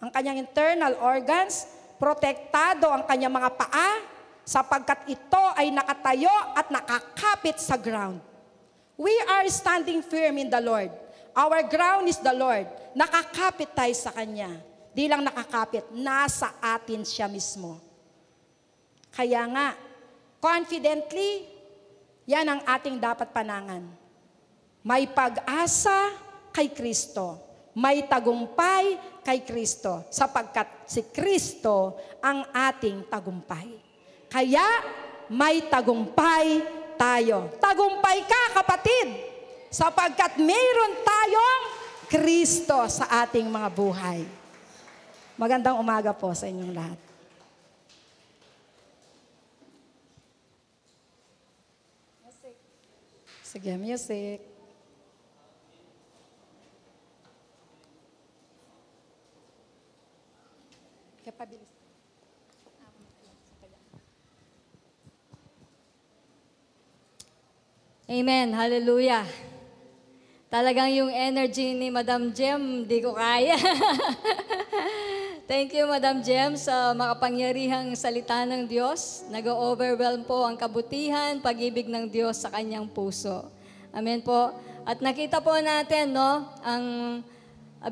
ang kanyang internal organs, protektado ang kanyang mga paa, sapagkat ito ay nakatayo at nakakapit sa ground. We are standing firm in the Lord. Our ground is the Lord. Nakakapit tayo sa Kanya. Di lang nakakapit, nasa atin siya mismo. Kaya nga, confidently, yan ang ating dapat panangan. May pag-asa kay Kristo. May tagumpay kay Kristo. Sapagkat si Kristo ang ating tagumpay. Kaya may tagumpay tayo. Tagumpay ka, kapatid. Sapagkat mayroon tayong Kristo sa ating mga buhay. Magandang umaga po sa inyong lahat. Sige, music. Kaya pabilis.
Amen. Hallelujah. Talagang yung energy ni Madam Jem, di ko kaya. Thank you, Madam Jem, sa makapangyarihang salita ng Diyos. Nag-overwhelm po ang kabutihan, pag-ibig ng Diyos sa kanyang puso. Amen po. At nakita po natin, ang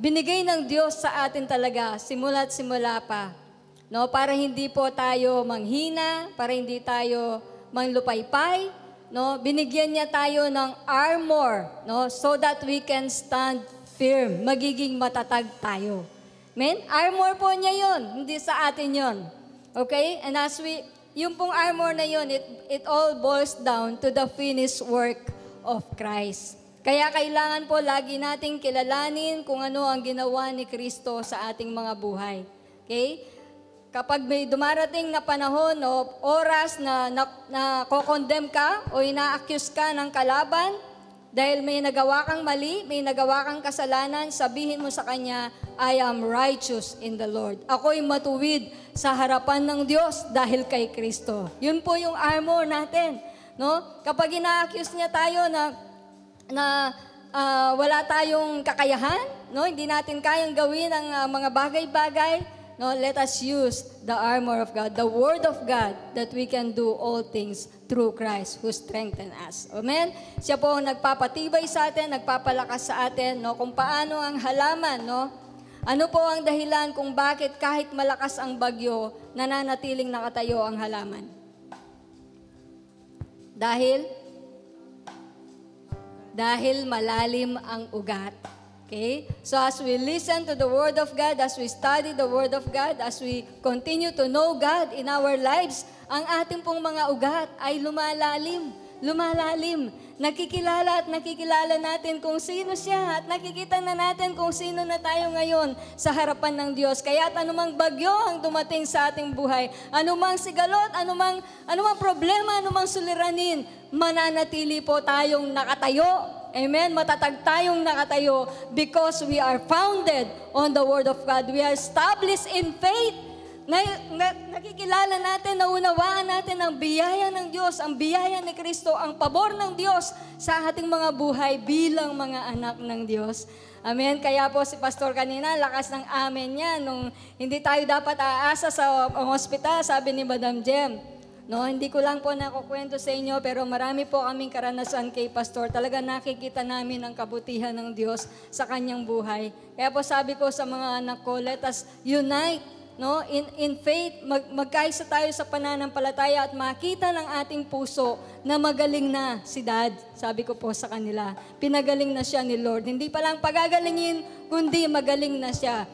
binigay ng Diyos sa atin talaga, simula't simula pa. Para hindi po tayo manghina, para hindi tayo manglupaypay, binigyan niya tayo ng armor, so that we can stand firm. Magiging matatag tayo. Amen? Armor po niya yun, hindi sa atin yun. Okay? And as yung pong armor na yun, it all boils down to the finished work of Christ. Kaya kailangan po lagi nating kilalanin kung ano ang ginawa ni Kristo sa ating mga buhay. Okay? Kapag may dumarating na panahon o oras na kokondem ka o ina-accuse ka ng kalaban dahil may nagawa kang mali, may nagawa kang kasalanan, sabihin mo sa kanya, I am righteous in the Lord. Ako'y matuwid sa harapan ng Diyos dahil kay Kristo. Yun po yung armor natin. Kapag ina-accuse niya tayo na wala tayong kakayahan, hindi natin kayang gawin ang mga bagay-bagay,
no, let us use the armor of God, the Word of God, that we can do all things through Christ who strengthen us. Amen? Siya po ang nagpapatibay sa atin, nagpapalakas sa atin, no, kung paano ang halaman, no? Ano po ang dahilan kung bakit kahit malakas ang bagyo, nananatiling nakatayo ang halaman? Dahil malalim ang ugat. Okay? So as we listen to the Word of God, as we study the Word of God, as we continue to know God in our lives, ang ating pong mga ugat ay lumalalim. Nakikilala at nakikilala natin kung sino siya at nakikita na natin kung sino na tayo ngayon sa harapan ng Diyos. Kaya anumang bagyo ang dumating sa ating buhay, anumang sigalot, anumang problema, anumang suliranin, mananatili po tayong nakatayo. Amen? Matatag tayong nakatayo because we are founded on the Word of God. We are established in faith. Nakikilala natin, naunawaan natin ang biyaya ng Diyos, ang biyaya ni Kristo, ang pabor ng Diyos sa ating mga buhay bilang mga anak ng Diyos. Amen? Kaya po si Pastor kanina, lakas ng amen niya. Nung hindi tayo dapat aasa sa ospital, sabi ni Madam Jem. No, hindi ko lang po nakukwento sa inyo, pero marami po kaming karanasan kay Pastor. Talaga nakikita namin ang kabutihan ng Diyos sa kanyang buhay. Kaya po sabi ko sa mga anak ko, let us unite, no, in faith, magkaisa tayo sa pananampalataya at makita ng ating puso na magaling na si Dad. Sabi ko po sa kanila, pinagaling na siya ni Lord. Hindi pa lang pagagalingin, kundi magaling na siya.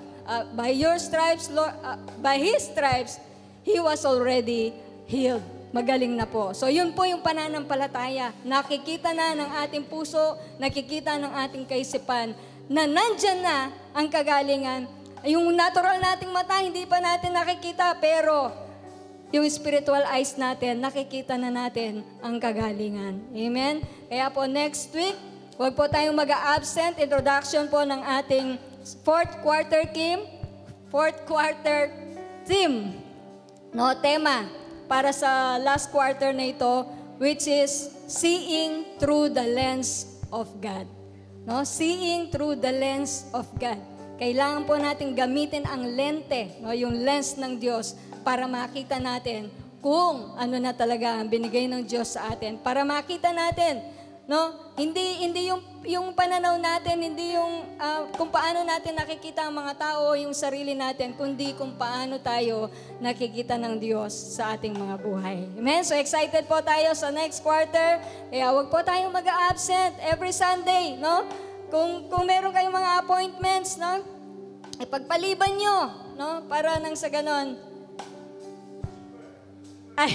By your stripes, Lord, by His stripes, He was already healed. Magaling na po. So yun po yung pananampalataya. Nakikita na ng ating puso, nakikita ng ating kaisipan na nandyan na ang kagalingan. Yung natural nating mata, hindi pa natin nakikita, pero yung spiritual eyes natin, nakikita na natin ang kagalingan. Amen? Kaya po next week, huwag po tayong mag-absent. Introduction po ng ating fourth quarter theme. No, tema para sa last quarter na ito, which is seeing through the lens of God. No, seeing through the lens of God. Kailangan po natin gamitin ang lente, no, yung lens ng Diyos para makita natin kung ano na talaga ang binigay ng Diyos sa atin. Para makita natin, no, hindi yung pananaw natin, hindi yung kung paano natin nakikita ang mga tao, yung sarili natin, kundi kung paano tayo nakikita ng Diyos sa ating mga buhay. Amen? So excited po tayo sa next quarter. Kaya wag po tayong mag-absent every Sunday, no? Kung meron kayong mga appointments, no? Ipagpaliban nyo, no? Para nang sa ganon. Ay,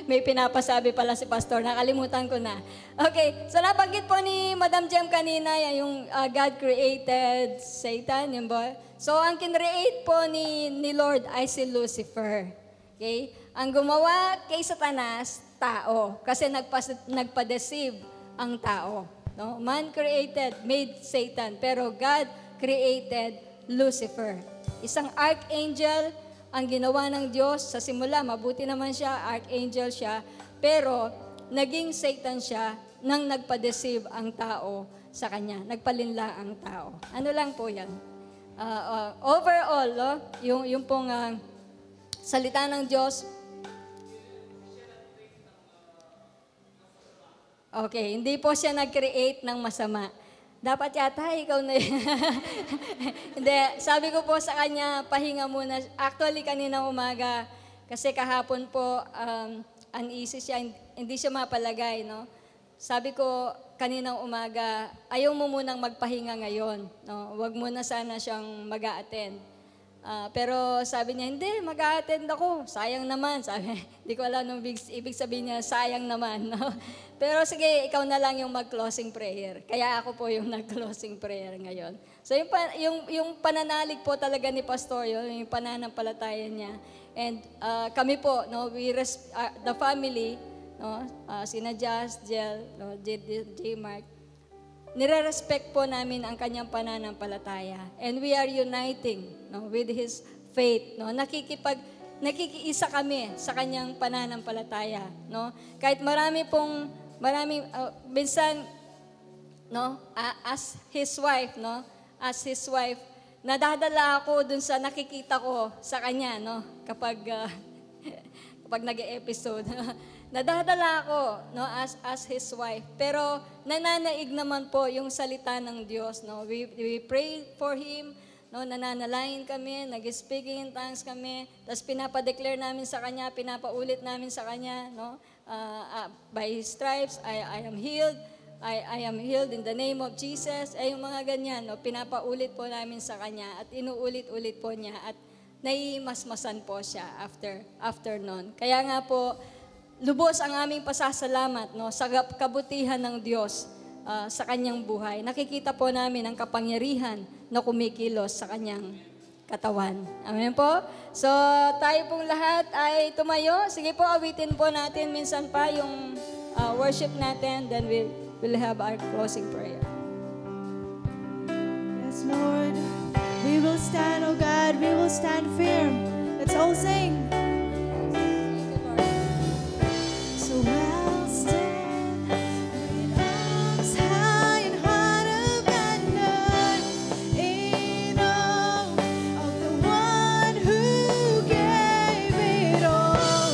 may pinapasabi pala si Pastor. Nakalimutan ko na. Okay, so nabanggit po ni Madam Jem kanina, yung God created Satan, yun ba? So ang kinreate po ni Lord ay si Lucifer. Okay? Ang gumawa kay Satanas, tao. Kasi nagpa-deceive ang tao. No? Man created, made Satan. Pero God created Lucifer. Isang archangel ang ginawa ng Diyos. Sa simula, mabuti naman siya, archangel siya. Pero naging Satan siya nang nagpa-deceive ang tao sa kanya. Nagpalinla ang tao. Ano lang po yan? Overall, no? yung pong salita ng Diyos. Okay, hindi po siya nag-create ng masama. Dapat yata ikaw na Hindi, sabi ko po sa kanya, pahinga muna. Actually, kanina umaga, kasi kahapon po, uneasy siya, hindi siya mapalagay, no? Sabi ko, kaninang umaga, ayaw mo munang magpahinga ngayon, no? Huwag mo na sana siyang mag-a-attend. Pero sabi niya, hindi, mag-a-attend ako. Sayang naman. Sabi, hindi ko alam nung ibig sabihin niya, sayang naman. No? Pero sige, ikaw na lang yung mag-closing prayer. Kaya ako po yung nag-closing prayer ngayon. So yung pananalig po talaga ni Pastor, yung pananampalataya niya. And kami po, no, the family, no, sina Jazz, Jel, no, J. Mark, nire-respect po namin ang kanyang pananampalataya. And we are uniting, no, with his faith. No? Nakikiisa kami sa kanyang pananampalataya. No? Kahit minsan, no, as his wife, nadadala ako dun sa nakikita ko sa kanya, no? Kapag nag-episode. Nadadala ako, no, as his wife. Pero nananaig naman po yung salita ng Diyos, no? We pray for him, no, nananalain kami, nag-speaking in tongues kami, tapos pinapadeclare namin sa kanya, pinapaulit namin sa kanya, no? By his stripes, I am healed. I am healed in the name of Jesus. Ay yung mga ganyan, no, pinapaulit po namin sa kanya at inuulit-ulit po niya at naimasmasan po siya after nun. Kaya nga po, lubos ang aming pasasalamat, no, sa kabutihan ng Diyos sa kanyang buhay. Nakikita po namin ang kapangyarihan na kumikilos sa kanyang katawan. Amen po? So, tayo pong lahat ay tumayo. Sige po, awitin po natin minsan pa yung worship natin. Then we'll have our closing prayer.
Yes, Lord. We will stand, oh God. We will stand firm. Let's all sing. So I'll stand with arms high and heart abandoned in awe of the one who gave it all.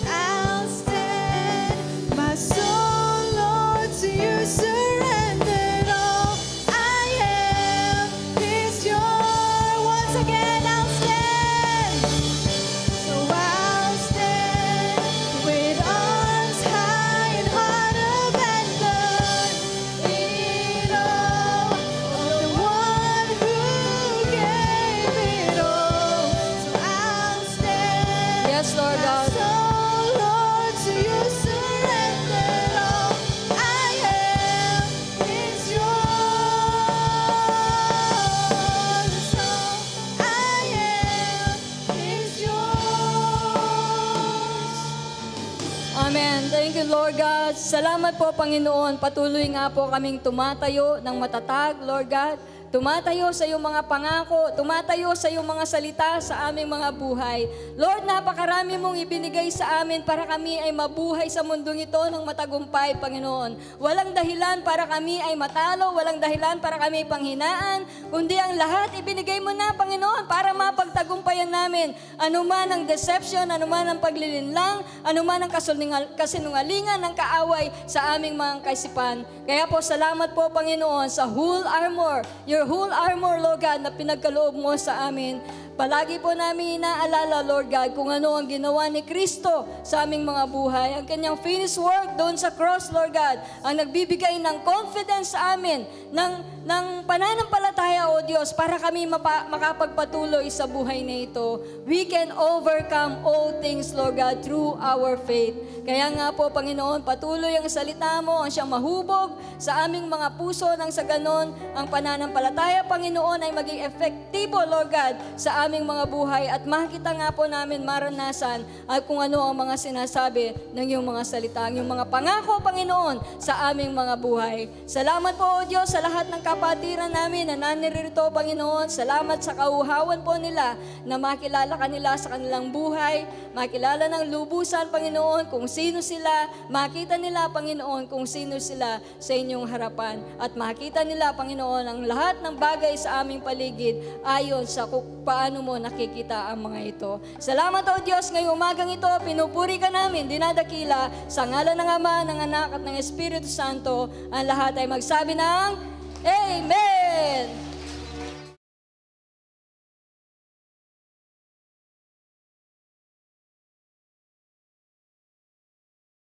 I'll stand, my soul, Lord, to you surrendered all. I am is yours. Once again, I'll stand. So I'll stand with arms high and heart abandoned in awe of the one who gave it all. So I'll stand.
Yes, Lord God.
So, Lord, to you surrendered all. I am is yours. So I am is yours.
Amen. Thank you, Lord God. Salamat po, Panginoon. Patuloy nga po kaming tumatayo ng matatag, Lord God. Tumatayo sa iyong mga pangako, tumatayo sa iyong mga salita sa aming mga buhay. Lord, napakarami mong ibinigay sa amin para kami ay mabuhay sa mundong ito ng matagumpay, Panginoon. Walang dahilan para kami ay matalo, walang dahilan para kami panghinaan, kundi ang lahat ibinigay mo na, Panginoon, para mapagtagumpayan namin. Anuman ang deception, anuman ang paglilinlang, anuman ang kasinungalingan ng kaaway sa aming mga kaisipan. Kaya po, salamat po, Panginoon, sa whole armor, your whole armor, Lord God, na pinagkaloob mo sa amin. Palagi po namin inaalala, Lord God, kung ano ang ginawa ni Kristo sa aming mga buhay. Ang kanyang finished work doon sa cross, Lord God, ang nagbibigay ng confidence sa amin, ng pananampalataya, O Diyos, para kami makapagpatuloy sa buhay na ito. We can overcome all things, Lord God, through our faith. Kaya nga po, Panginoon, patuloy ang salita mo, ang siyang mahubog sa aming mga puso, nang sa ganon, ang pananampalataya, Panginoon, ay maging efektibo, Lord God, sa aming mga buhay at makita nga po namin maranasan at kung ano ang mga sinasabi ng iyong mga salita, ang iyong mga pangako, Panginoon, sa aming mga buhay. Salamat po, O Diyos, sa lahat ng kapatiran namin na naninirito, Panginoon. Salamat sa kauhawan po nila na makilala kanila sa kanilang buhay, makilala ng lubusan, Panginoon, kung sino sila, makita nila, Panginoon, kung sino sila sa inyong harapan at makita nila, Panginoon, ang lahat ng bagay sa aming paligid ayon sa paano mo nakikita ang mga ito. Salamat, O Diyos, ngayong umagang ito, pinupuri ka namin, dinadakila, sa ngalan ng Ama, ng Anak, at ng Espiritu Santo, ang lahat ay magsabi ng Amen!